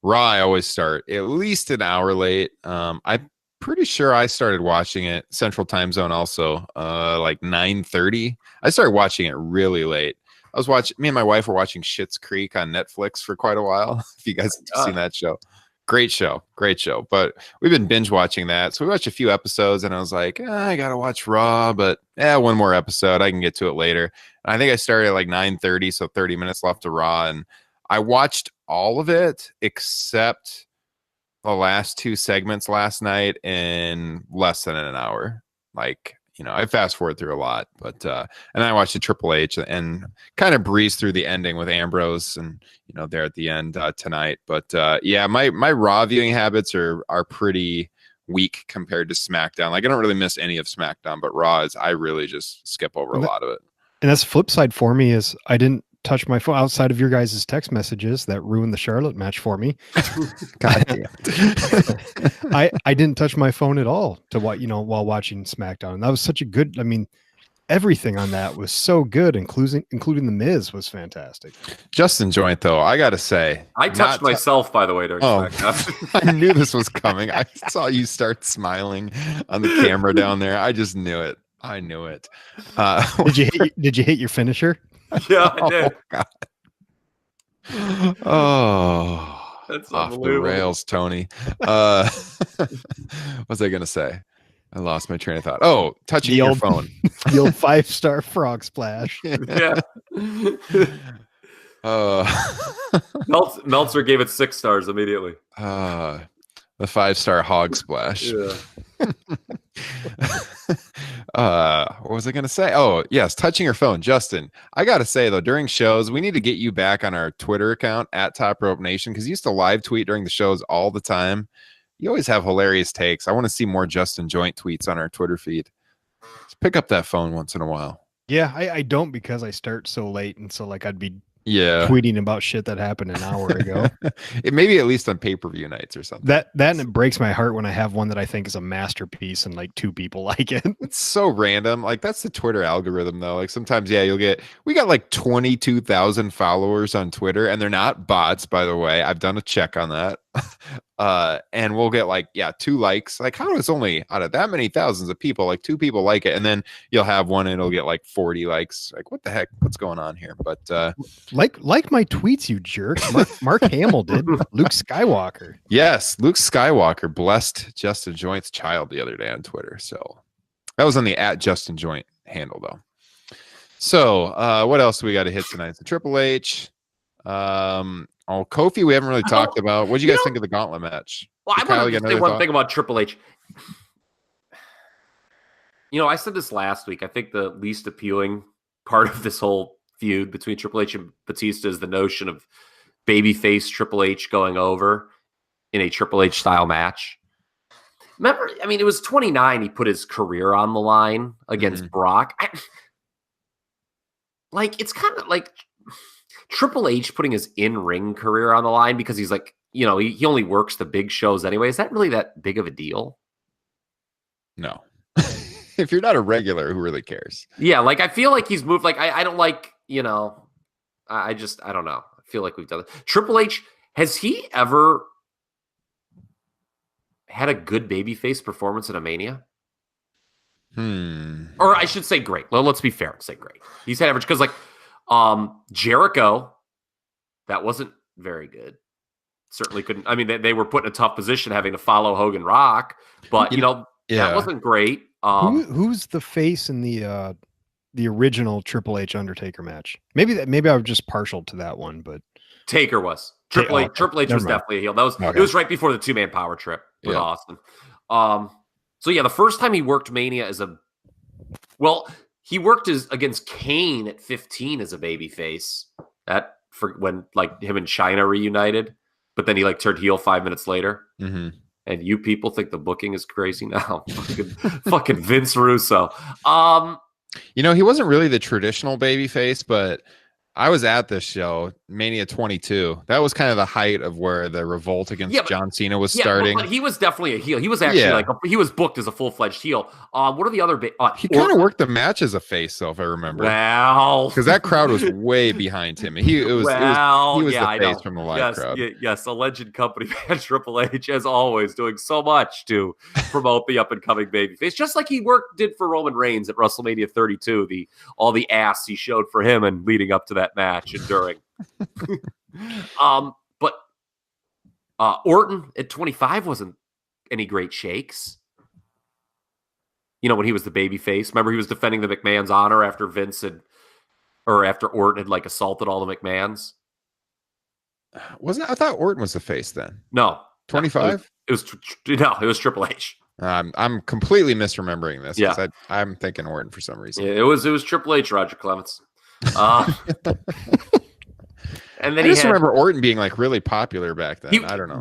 Raw, I always start at least an hour late. I'm pretty sure I started watching it Central Time Zone also, like 9:30. I started watching it really late. Me and my wife were watching Schitt's Creek on Netflix for quite a while. If you guys have seen that show. Great show. But we've been binge watching that. So we watched a few episodes and I was like, I got to watch Raw, but one more episode. I can get to it later. And I think I started at like 9:30, so 30 minutes left to Raw. And I watched all of it except the last two segments last night in less than an hour. I fast forward through a lot, but and I watched the Triple H and kind of breezed through the ending with Ambrose and there at the end tonight. But my Raw viewing habits are pretty weak compared to SmackDown. I don't really miss any of SmackDown, but Raw I really just skip over a lot of it. And that's the flip side for me is I didn't touch my phone outside of your guys' text messages that ruined the Charlotte match for me. God damn. I didn't touch my phone at all to while watching SmackDown. And that was such a good, everything on that was so good, including the Miz was fantastic. Justin Joint, though, I gotta say, I touched myself, by the way, during SmackDown. I knew this was coming. I saw you start smiling on the camera down there. I just knew it. Did you hit your finisher? Yeah, I did. That's off the rails, Tony. What was I gonna say? I lost my train of thought. Oh, touching your phone. The old 5-star frog splash. Yeah. Meltzer gave it 6 stars immediately. The 5-star hog splash. Yeah. What was I going to say? Oh, yes, touching your phone. Justin, I got to say, though, during shows, we need to get you back on our Twitter account at Top Rope Nation because you used to live tweet during the shows all the time. You always have hilarious takes. I want to see more Justin Joint tweets on our Twitter feed. Just pick up that phone once in a while. Yeah, I don't because I start so late, and so I'd be tweeting about shit that happened an hour ago. It may be at least on pay-per-view nights or something. That and it breaks my heart when I have one that I think is a masterpiece and 2 people like it. It's so random. That's the Twitter algorithm though. Sometimes we got 22,000 followers on Twitter and they're not bots, by the way. I've done a check on that. And we'll get like 2 likes. Like, how is only out of that many thousands of people, like 2 people like it, and then you'll have one and it'll get like 40 likes. Like, what the heck? What's going on here? But like my tweets, you jerk. Mark Hamill did. Luke Skywalker. Yes, Luke Skywalker blessed Justin Joint's child the other day on Twitter. So that was on the @Justin Joint handle though. So what else do we got to hit tonight? The Triple H. Kofi, we haven't really talked about. What did you guys think of the gauntlet match? Well, I want to say one thing about Triple H. I said this last week. I think the least appealing part of this whole feud between Triple H and Batista is the notion of babyface Triple H going over in a Triple H style match. Remember, it was 29. He put his career on the line against Brock. It's kind of like Triple H putting his in-ring career on the line because he's like, he only works the big shows anyway. Is that really that big of a deal? No. If you're not a regular, who really cares? Yeah, I feel like he's moved. I don't like, I don't know. I feel like we've done it. Triple H, has he ever had a good babyface performance in a Mania? Or I should say great. Well, let's be fair and say great. He's had average because Jericho, that wasn't very good. Certainly couldn't. They were put in a tough position having to follow Hogan Rock, but that wasn't great. Who's the face in the original Triple H Undertaker match? Maybe I was just partial to that one, but Taker was Triple H. Triple H was definitely a heel. That was It was right before the 2-man power trip with Austin. So the first time he worked Mania he worked against Kane at 15 as a babyface. That for when him and China reunited, but then he turned heel 5 minutes later. Mm-hmm. And you people think the booking is crazy now. fucking Vince Russo. He wasn't really the traditional babyface, but I was at this show, Mania 22. That was kind of the height of where the revolt against John Cena was starting. But he was definitely a heel. He was actually he was booked as a full-fledged heel. What are the other... he kind of worked the match as a face, though, if I remember. Well... Because that crowd was way behind him. He was the face from the live crowd. Yes, a legend company man, Triple H, as always, doing so much to promote the up-and-coming babyface. Just like he did for Roman Reigns at WrestleMania 32, all the ass he showed for him and leading up to that match and during. But Orton at 25 wasn't any great shakes. When he was the baby face. Remember, he was defending the McMahon's honor after after Orton had assaulted all the McMahons. Wasn't I thought Orton was the face then? No, 25. It was Triple H. I'm completely misremembering this. Yeah, I'm thinking Orton for some reason. Yeah, it was Triple H. Roger Clemens. And then I just remember Orton being really popular back then. I don't know.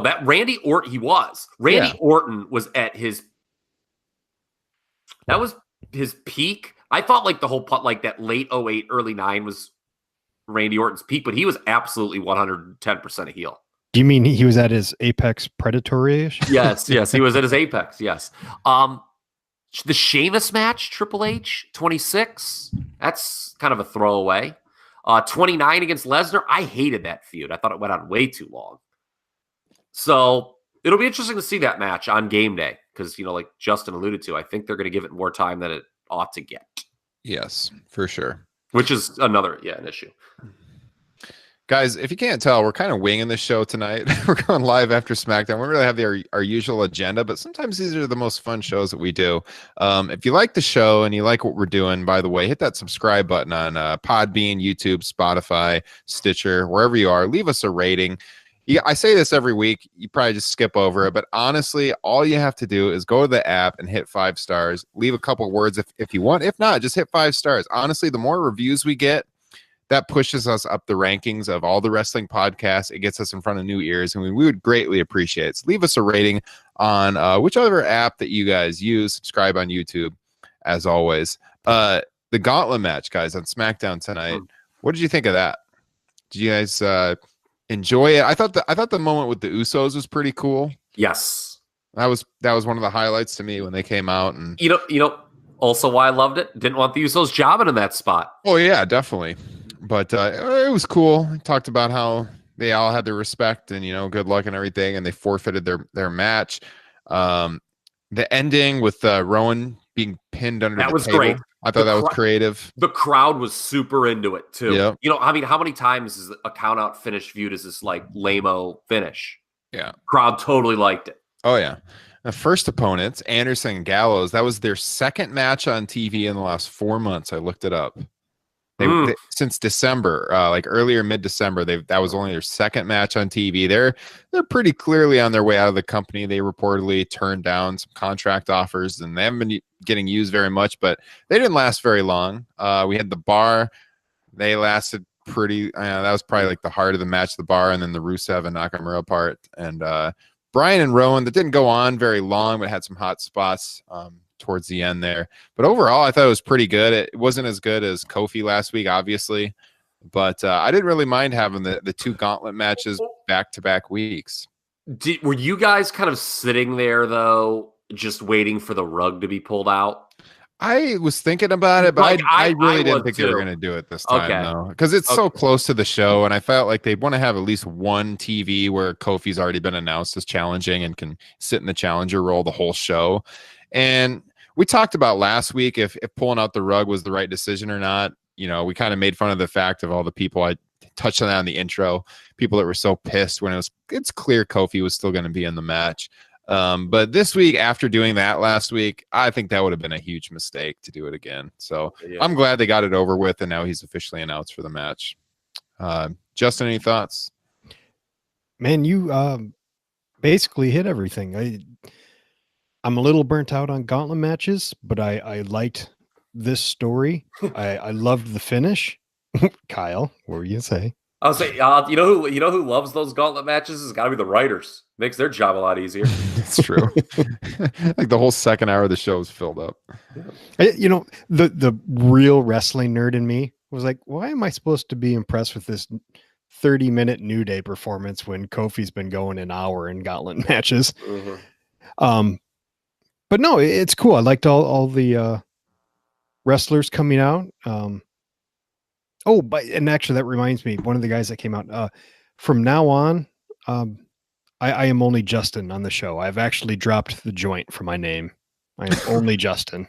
That Randy Orton, he was. Randy Orton was at that was his peak. I thought the whole that late 08, early 9 was Randy Orton's peak, but he was absolutely 110% a heel. Do you mean he was at his apex predatory-ish? Yes, he was at his apex, yes. The Sheamus match, Triple H, 26. That's kind of a throwaway. 29 against Lesnar. I hated that feud. I thought it went on way too long. So it'll be interesting to see that match on game day because, like Justin alluded to, I think they're going to give it more time than it ought to get. Yes, for sure. Which is another, an issue. Guys, if you can't tell, we're kind of winging the show tonight. We're going live after SmackDown. We don't really have our usual agenda, but sometimes these are the most fun shows that we do. If you like the show and you like what we're doing, by the way, hit that subscribe button on Podbean, YouTube, Spotify, Stitcher, wherever you are. Leave us a rating. I say this every week. You probably just skip over it, but honestly, all you have to do is go to the app and hit 5 stars. Leave a couple words if you want. If not, just hit 5 stars. Honestly, the more reviews we get, that pushes us up the rankings of all the wrestling podcasts. It gets us in front of new ears, and we would greatly appreciate it. So leave us a rating on whichever app that you guys use. Subscribe on YouTube, as always. The gauntlet match, guys, on SmackDown tonight. What did you think of that? Did you guys enjoy it? I thought the moment with the Usos was pretty cool. Yes, that was one of the highlights to me when they came out. And also why I loved it. Didn't want the Usos jobbing in that spot. Oh yeah, definitely. But it was cool. Talked about how they all had their respect and good luck and everything, and they forfeited their match. The ending with Rowan being pinned under That the was table, great. I thought that was creative. The crowd was super into it too. Yep. I mean, how many times is a count out finish viewed as this like lame-o finish? Yeah. Crowd totally liked it. Oh yeah. The first opponents, Anderson and Gallows, that was their second match on TV in the last 4 months. I looked it up. They since December, like earlier mid-December, that was only their second match on TV. They're pretty clearly on their way out of the company. They reportedly turned down some contract offers, and they haven't been getting used very much, but they didn't last very long. We had the Bar. They lasted pretty. That was probably like the heart of the match, the Bar, and then the Rusev and Nakamura part. And Bryan and Rowan, that didn't go on very long, but had some hot spots towards the end there. But overall, I thought it was pretty good. It wasn't as good as Kofi last week, obviously, but I didn't really mind having the two gauntlet matches back-to-back weeks. Were you guys kind of sitting there, though, just waiting for the rug to be pulled out? I was thinking about it, but like, I really didn't think they were going to do it this time, though, because it's so close to the show, and I felt like they want to have at least one TV where Kofi's already been announced as challenging and can sit in the challenger role the whole show. And we talked about last week if pulling out the rug was the right decision or not. We kind of made fun of the fact of all the people, I touched on that in the intro, people that were so pissed when it's clear Kofi was still going to be in the match. But this week, after doing that last week, I think that would have been a huge mistake to do it again. So yeah. I'm glad they got it over with, and now he's officially announced for the match. Justin, any thoughts? Man, you basically hit everything. I'm a little burnt out on gauntlet matches, but I liked this story. I loved the finish. Kyle, what were you gonna say? I was saying, you know who loves those gauntlet matches? It's got to be the writers. Makes their job a lot easier. It's true. Like the whole second hour of the show is filled up. The real wrestling nerd in me was like, why am I supposed to be impressed with this 30-minute New Day performance when Kofi's been going an hour in gauntlet matches? Mm-hmm. But no, it's cool. I liked all the wrestlers coming out. And actually, that reminds me, one of the guys that came out, from now on, I am only Justin on the show. I've actually dropped the joint for my name. I am only Justin.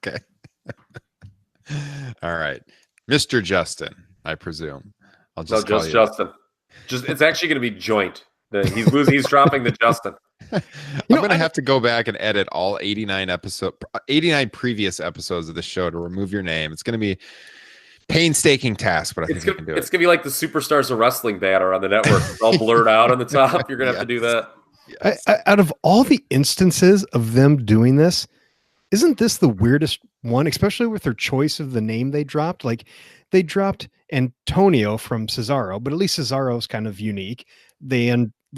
Okay. All right. Mr. Justin, I presume. I'll just call you Justin. It's actually going to be joint. He's dropping the Justin. I'm going to have to go back and edit all 89 previous episodes of the show to remove your name. It's going to be painstaking task, but I think you can do it. It's going to be like the Superstars of Wrestling banner on the network. It's all blurred out on the top. You're going to have to do that. Yes. Out of all the instances of them doing this, isn't this the weirdest one, especially with their choice of the name they dropped? Like, they dropped Antonio from Cesaro, but at least Cesaro is kind of unique. They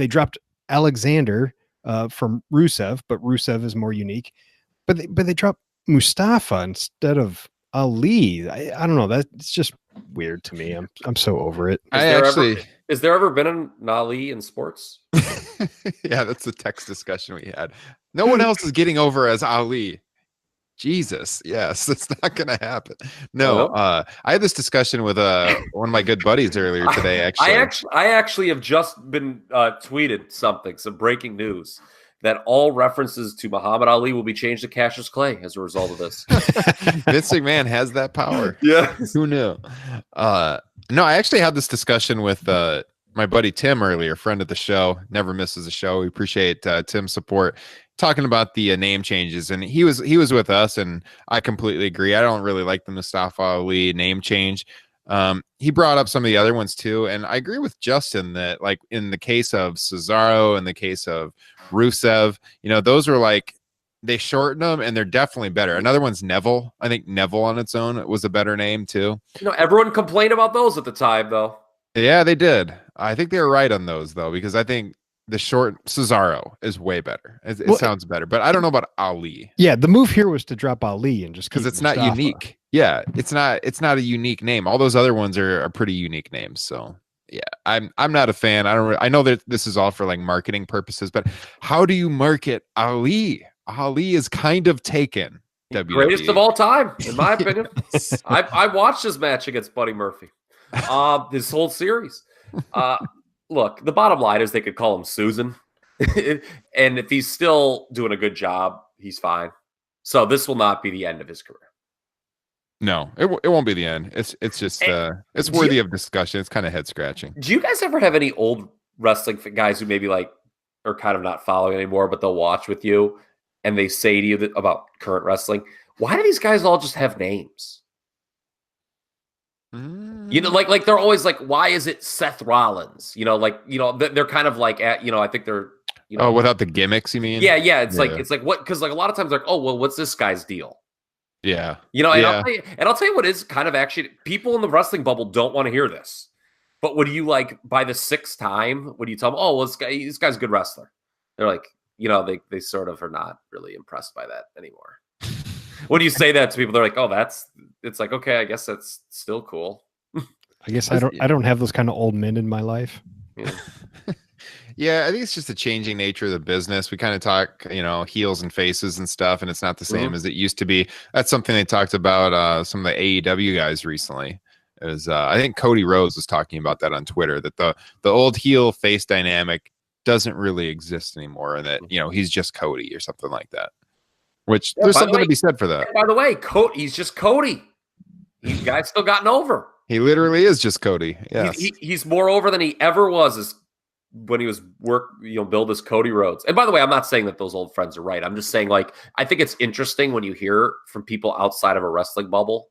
dropped Alexander from Rusev, but Rusev is more unique. But they dropped Mustafa instead of Ali. I don't know. That's just weird to me. I'm so over it. Has there ever been an Ali in sports? Yeah, that's the text discussion we had. No one else is getting over as Ali. Jesus, yes, that's not going to happen. No, I had this discussion with one of my good buddies earlier today. I actually have just been tweeted some breaking news that all references to Muhammad Ali will be changed to Cassius Clay as a result of this. Vince McMahon has that power. Yeah, who knew? No, I actually had this discussion with my buddy Tim earlier, friend of the show, never misses a show. We appreciate Tim's support. Talking about the name changes, and he was with us, and I completely agree. I don't really like the Mustafa Ali name change. He brought up some of the other ones too, and I agree with Justin that, like, in the case of Cesaro, in the case of Rusev, those are like, they shorten them, and they're definitely better. Another one's Neville. I think Neville on its own was a better name too. Everyone complained about those at the time, though. Yeah, they did. I think they were right on those though, because I think the short Cesaro is way better. It sounds better, but I don't know about Ali. Yeah, the move here was to drop Ali and just because it's Mustafa. Not unique. Yeah, it's not a unique name. All those other ones are pretty unique names. So yeah, I'm not a fan. I know that this is all for like marketing purposes, but how do you market Ali? Ali is kind of taken. WWE. Greatest of all time, in my opinion. I watched his match against Buddy Murphy. This whole series. Look, the bottom line is they could call him Susan. And if he's still doing a good job, he's fine. So this will not be the end of his career. No, it won't be the end. It's just it's worthy of discussion. It's kind of head scratching. Do you guys ever have any old wrestling guys who maybe like are kind of not following anymore, but they'll watch with you and they say to you about current wrestling, why do these guys all just have names? You know, like they're always like, why is it Seth Rollins? You know, like, you know, they're kind of like at, you know, I think they're, you know, oh, without the gimmicks, you mean? Yeah. It's like what? Because like a lot of times, like, oh, well, what's this guy's deal? Yeah, you know, and I'll tell you what is kind of actually people in the wrestling bubble don't want to hear this, but when you like by the sixth time, when you tell them, oh, well, this guy's a good wrestler, they're like, you know, they sort of are not really impressed by that anymore. When you say that to people, they're like, oh, it's like, okay, I guess that's still cool. I guess I don't have those kind of old men in my life. Yeah. Yeah, I think it's just the changing nature of the business. We kind of talk, you know, heels and faces and stuff, and it's not the same as it used to be. That's something they talked about some of the AEW guys recently. I think Cody Rhodes was talking about that on Twitter, that the old heel face dynamic doesn't really exist anymore, and that, you know, he's just Cody or something like that. Which there's something to be said for that. By the way, he's just Cody. He's guy's still gotten over. He literally is just Cody. Yeah, he's more over than he ever was when he was billed as Cody Rhodes. And by the way, I'm not saying that those old friends are right. I'm just saying, like, I think it's interesting when you hear from people outside of a wrestling bubble,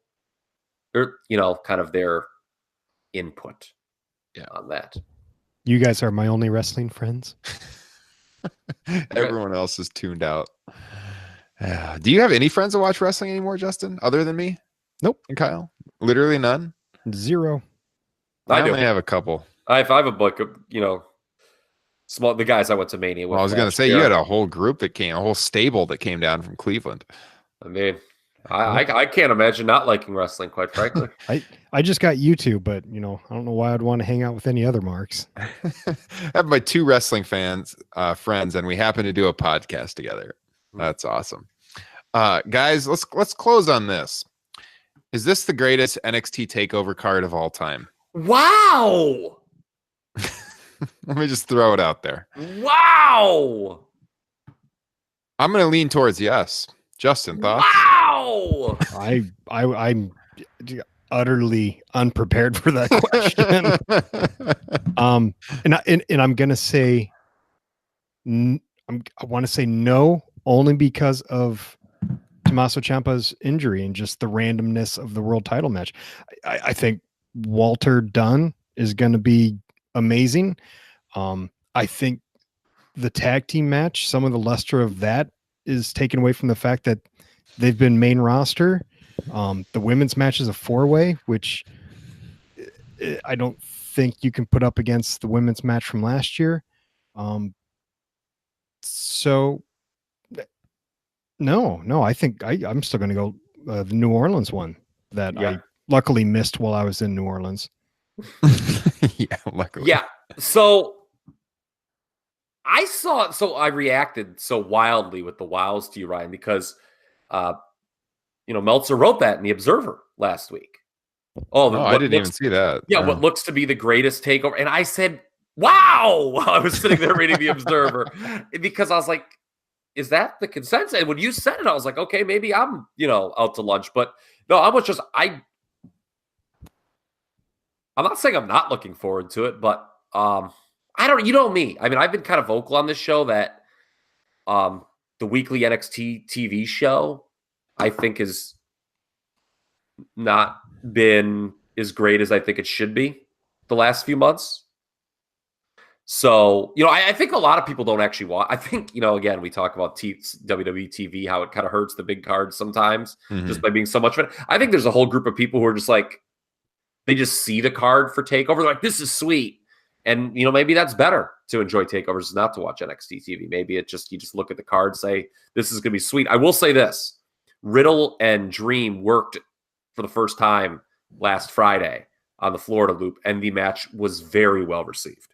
or, you know, kind of their input on that. You guys are my only wrestling friends. Everyone else is tuned out. Do you have any friends that watch wrestling anymore, Justin, other than me? Nope. And Kyle? Literally none? Zero. I only have a couple. I have a book, you know, the guys I went to Mania with. Well, I was going to say, you had a whole group a whole stable that came down from Cleveland. I mean, I can't imagine not liking wrestling, quite frankly. I just got YouTube, but, you know, I don't know why I'd want to hang out with any other marks. I have my two wrestling friends, and we happen to do a podcast together. That's awesome. Guys, let's close on this. Is this the greatest NXT TakeOver card of all time? Wow! Let me just throw it out there. Wow! I'm going to lean towards yes. Justin, thoughts? Wow! I'm utterly unprepared for that question. And I'm going to say, I want to say no, only because of Tommaso Ciampa's injury and just the randomness of the world title match. I think Walter Dunn is going to be amazing. I think the tag team match, some of the luster of that is taken away from the fact that they've been main roster. The women's match is a 4-way, which I don't think you can put up against the women's match from last year. So no, I think I'm still going to go the New Orleans one that I luckily missed while I was in New Orleans. Luckily. Yeah. So I reacted so wildly with the wows to you, Ryan, because, Meltzer wrote that in the Observer last week. I didn't even see that. Yeah. What looks to be the greatest takeover. And I said, wow, while I was sitting there reading the Observer, because I was like, is that the consensus? And when you said it, I was like, okay, maybe I'm, out to lunch, but no, I'm not saying I'm not looking forward to it, but you know me. I mean, I've been kind of vocal on this show that the weekly NXT TV show, I think, has not been as great as I think it should be the last few months. So, I think a lot of people don't actually watch. I think, again, we talk about WWE TV, how it kind of hurts the big cards sometimes just by being so much of it. I think there's a whole group of people who are just like, they just see the card for TakeOver. They're like, this is sweet. And, maybe that's better to enjoy TakeOvers, not to watch NXT TV. Maybe you just look at the card, say, this is going to be sweet. I will say this. Riddle and Dream worked for the first time last Friday on the Florida Loop, and the match was very well received.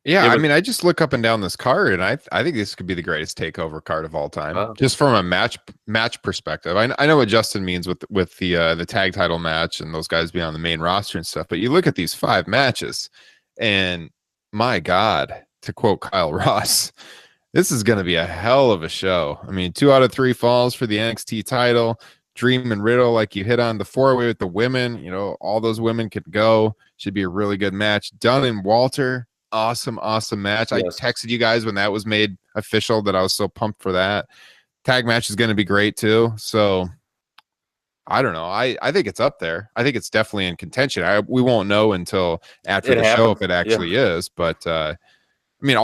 Yeah, I mean, I just look up and down this card, and I think this could be the greatest takeover card of all time, just from a match perspective. I know what Justin means with the tag title match and those guys being on the main roster and stuff, but you look at these 5 matches, and my God, to quote Kyle Ross, this is going to be a hell of a show. I mean, 2 out of 3 falls for the NXT title. Dream and Riddle, like you hit on the 4-way with the women, all those women could go. Should be a really good match. Dunn and Walter. Awesome match. Yes. I texted you guys when that was made official that I was so pumped for that. Tag match is going to be great too. So I don't know. I think it's up there. I think it's definitely in contention. We won't know until after the show if it actually is. But I mean,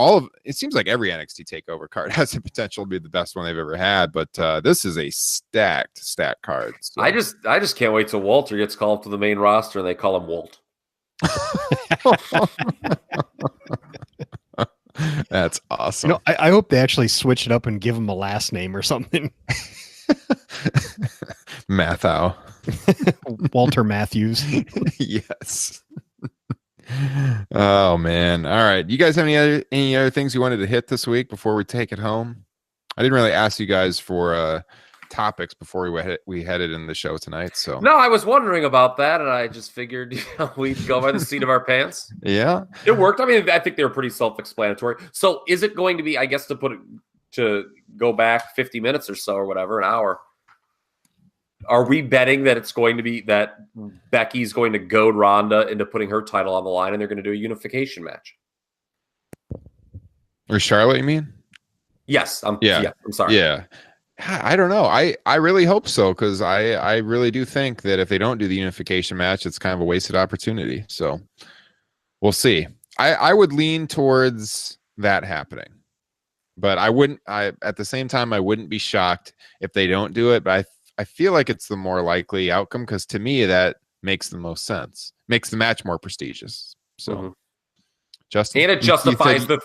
it seems like every NXT takeover card has the potential to be the best one they've ever had. But this is a stacked card. So. I just can't wait till Walter gets called to the main roster and they call him Walt. That's awesome. I hope they actually switch it up and give him a last name or something. Mathau. Walter Matthews. Yes. Oh man. All right. You guys have any other things you wanted to hit this week before we take it home? I didn't really ask you guys for topics before we headed in the show tonight. So no, I was wondering about that, and I just figured we'd go by the seat of our pants. Yeah, it worked. I mean, I think they were pretty self-explanatory. So, is it going to be? I guess to go back 50 minutes or so, or whatever, an hour. Are we betting that it's going to be that Becky's going to goad Ronda into putting her title on the line, and they're going to do a unification match? Or Charlotte, you mean? Yes. I'm sorry. Yeah. I don't know. I really hope so, because I really do think that if they don't do the unification match, it's kind of a wasted opportunity. So we'll see. I would lean towards that happening, but at the same time, I wouldn't be shocked if they don't do it. But I feel like it's the more likely outcome, because to me that makes the most sense, makes the match more prestigious. So Justin, and it justifies the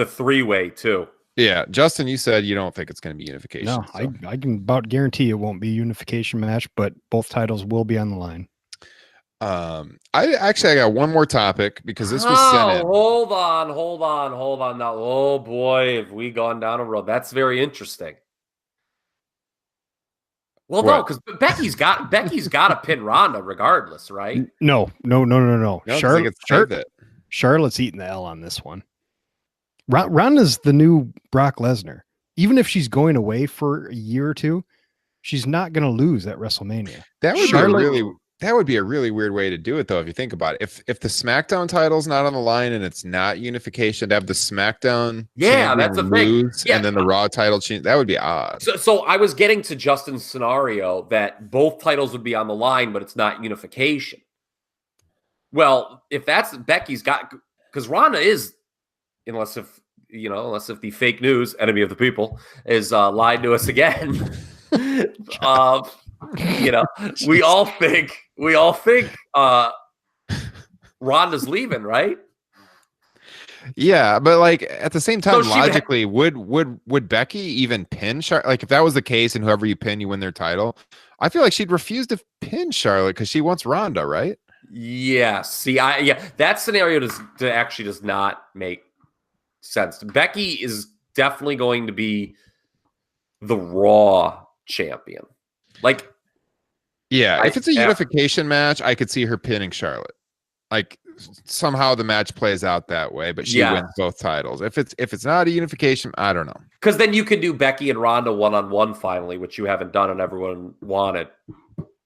3-way too. Yeah, Justin, you said you don't think it's going to be unification. No, so. I can about guarantee it won't be a unification match, but both titles will be on the line. I got one more topic, because this was sent in. Hold on. Now, oh boy, have we gone down a road? That's very interesting. Well, no, because Becky's got to pin Ronda regardless, right? No. Charlotte's eating the L on this one. Ronda's the new Brock Lesnar. Even if she's going away for a year or two, she's not going to lose at WrestleMania. That would be a really weird way to do it, though, if you think about it. If the SmackDown title's not on the line and it's not unification, to have the SmackDown that's the thing. Yeah. And then the Raw title change, that would be odd. So I was getting to Justin's scenario that both titles would be on the line, but it's not unification. Well, if that's Becky's got, because Ronda is, unless if the fake news, enemy of the people, is lied to us again. We all think Ronda's leaving, right? Yeah, but like at the same time, logically, would Becky even pin Charlotte? Like if that was the case, and whoever you pin, you win their title. I feel like she'd refuse to pin Charlotte because she wants Ronda, right? Yeah. See, that scenario does not make sense. Becky is definitely going to be the Raw champion. Like, yeah, if it's a unification match, I could see her pinning Charlotte. Like somehow the match plays out that way, but she wins both titles. If it's not a unification, I don't know. Because then you can do Becky and Ronda 1-on-1 finally, which you haven't done and everyone wanted.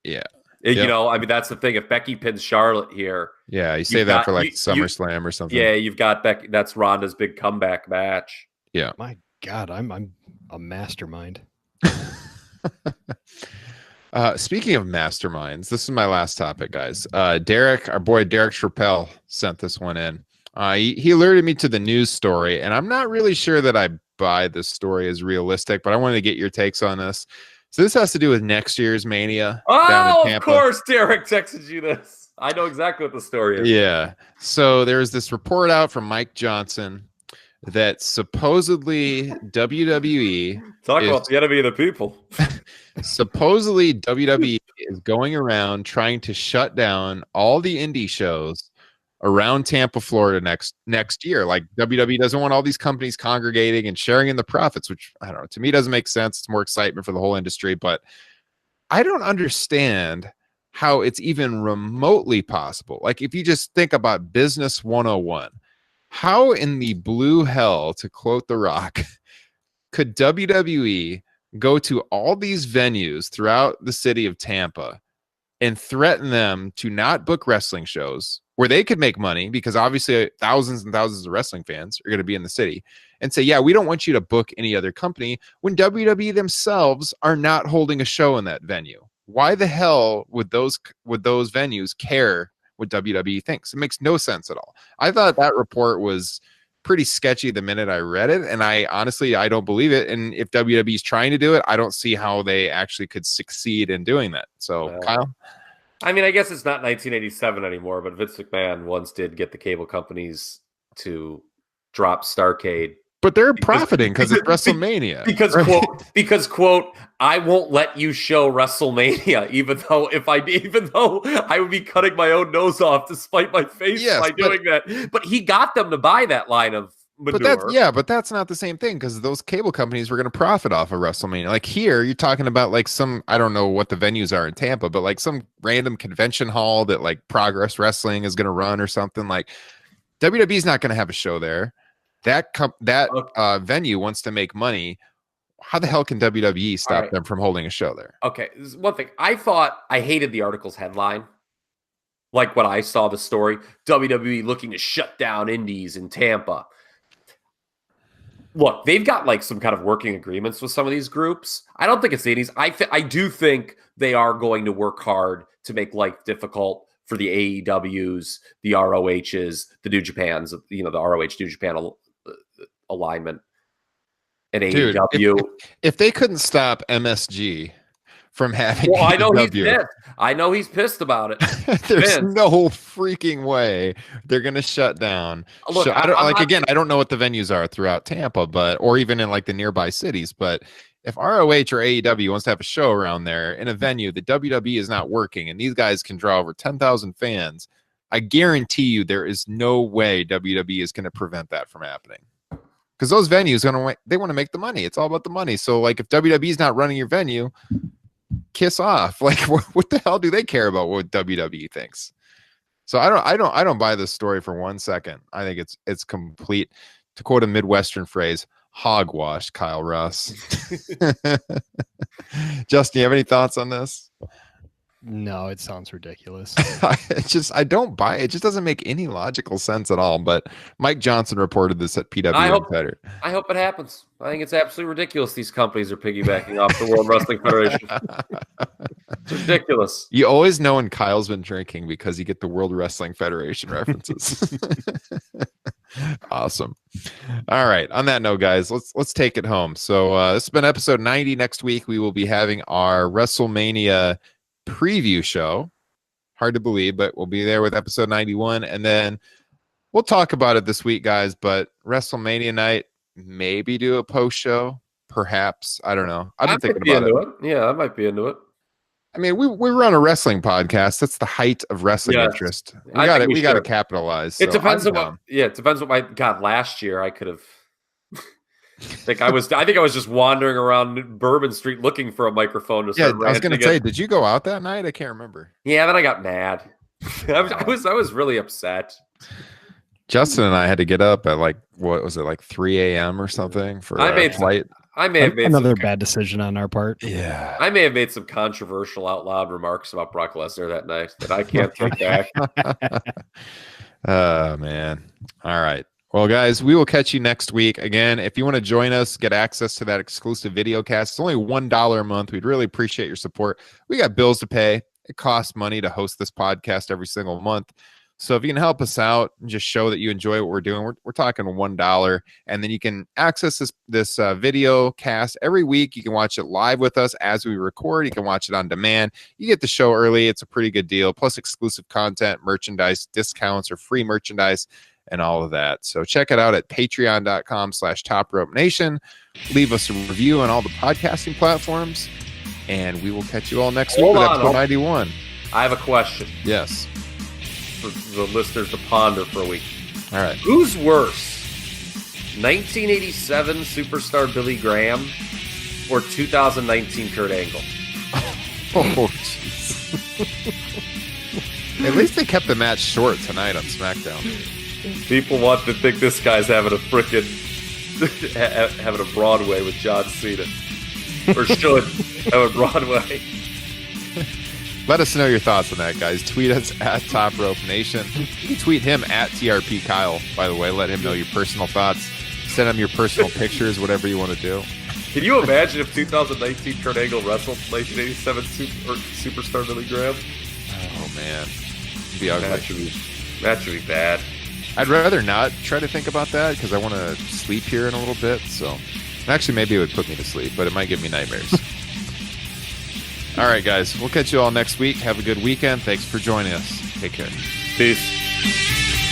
Yeah. I mean, that's the thing. If Becky pins Charlotte here. Yeah, you save that for like SummerSlam or something. Yeah, you've got Becky. That's Ronda's big comeback match. Yeah. My God, I'm a mastermind. Speaking of masterminds, this is my last topic, guys. Derek, our boy Derek Chappelle, sent this one in. He alerted me to the news story, and I'm not really sure that I buy this story as realistic, but I wanted to get your takes on this. So this has to do with next year's Mania down in Tampa. Of course, Derek texted you this. I know exactly what the story is. Yeah. So there's this report out from Mike Johnson that supposedly WWE about the enemy of the people. Supposedly WWE is going around trying to shut down all the indie shows around Tampa, Florida next year. Like WWE doesn't want all these companies congregating and sharing in the profits, which I don't know, to me doesn't make sense. It's more excitement for the whole industry, but I don't understand how it's even remotely possible. Like if you just think about business 101, how in the blue hell, to quote The Rock, could WWE go to all these venues throughout the city of Tampa and threaten them to not book wrestling shows where they could make money, because obviously thousands and thousands of wrestling fans are going to be in the city, and say, yeah, we don't want you to book any other company, when WWE themselves are not holding a show in that venue? Why the hell would those venues care what WWE thinks? It makes no sense at all. I thought that report was pretty sketchy the minute I read it, and I don't believe it. And if WWE is trying to do it, I don't see how they actually could succeed in doing that. So, well, Kyle? I mean, I guess it's not 1987 anymore, but Vince McMahon once did get the cable companies to drop Starrcade. But they're profiting because it's WrestleMania. Because quote, I won't let you show WrestleMania, even though I would be cutting my own nose off to spite my face doing that. But he got them to buy that line of manure. But that's not the same thing, because those cable companies were going to profit off of WrestleMania. Like here, you're talking about like some, I don't know what the venues are in Tampa, but like some random convention hall that like Progress Wrestling is going to run or something. Like WWE's not going to have a show there. That venue wants to make money. How the hell can WWE stop them from holding a show there? Okay, this is one thing. I hated the article's headline. Like when I saw the story, WWE looking to shut down indies in Tampa. Look, they've got like some kind of working agreements with some of these groups. I don't think it's the indies. I do think they are going to work hard to make life difficult for the AEWs, the ROHs, the New Japans, the ROH New Japan alignment, and AEW. If they couldn't stop MSG from having, well, I know he's pissed. I know he's pissed about it. There's no freaking way they're gonna shut down. Look, I don't know what the venues are throughout Tampa, or even in like the nearby cities. But if ROH or AEW wants to have a show around there in a venue that WWE is not working, and these guys can draw over 10,000 fans, I guarantee you there is no way WWE is going to prevent that from happening. Because those venues they want to make the money. It's all about the money. So like if WWE is not running your venue, kiss off. Like what the hell do they care about what WWE thinks? So I don't buy this story for 1 second. I think it's complete, to quote a Midwestern phrase, hogwash, Kyle Russ. Justin, you have any thoughts on this? No, it sounds ridiculous. I don't buy it. It just doesn't make any logical sense at all. But Mike Johnson reported this at PW Insider. I hope it happens. I think it's absolutely ridiculous. These companies are piggybacking off the World Wrestling Federation. It's ridiculous. You always know when Kyle's been drinking because you get the World Wrestling Federation references. Awesome. All right. On that note, guys, let's take it home. So this has been episode 90. Next week we will be having our WrestleMania preview show. Hard to believe, but we'll be there with episode 91, and then we'll talk about it this week, guys. But WrestleMania night, maybe do a post show, perhaps. I don't know. I've been thinking about it. Yeah, I might be into it. I mean, we run a wrestling podcast. That's the height of wrestling interest. We got to capitalize. It depends on what. Yeah, it depends what my God. Last year, I could have. I think I was just wandering around Bourbon Street looking for a microphone to start. Yeah, I was going to say, did you go out that night? I can't remember. Yeah, then I got mad. I was really upset. Justin and I had to get up at like, what was it, like 3 a.m. or something for a flight. I may have made another bad decision on our part. Yeah, I may have made some controversial out loud remarks about Brock Lesnar that night that I can't take back. Oh man! All right. Well, guys, we will catch you next week. Again, if you want to join us, get access to that exclusive video cast. It's only $1 a month. We'd really appreciate your support. We got bills to pay. It costs money to host this podcast every single month. So if you can help us out and just show that you enjoy what we're doing, we're talking $1. And then you can access this video cast every week. You can watch it live with us as we record. You can watch it on demand. You get the show early. It's a pretty good deal. Plus exclusive content, merchandise, discounts, or free merchandise, and all of that. So check it out at patreon.com/TopRopeNation. Leave us a review on all the podcasting platforms, and we will catch you all next week with episode 91. I have a question. Yes. for the listeners to ponder for a week. All right. Who's worse, 1987 superstar Billy Graham or 2019 Kurt Angle? Oh, jeez. At least they kept the match short tonight on SmackDown. People want to think this guy's having a frickin' having a Broadway with John Cena, or should have a Broadway. Let us know your thoughts on that, guys. Tweet us at Top Rope Nation. You can tweet him at TRP Kyle, by the way. Let him know your personal thoughts. Send him your personal pictures, whatever you want to do. Can you imagine if 2019 Kurt Angle wrestled 1987 superstar Billy Graham? Oh, man. It'd be ugly. That should be bad. I'd rather not try to think about that because I want to sleep here in a little bit. So, actually, maybe it would put me to sleep, but it might give me nightmares. All right, guys. We'll catch you all next week. Have a good weekend. Thanks for joining us. Take care. Peace.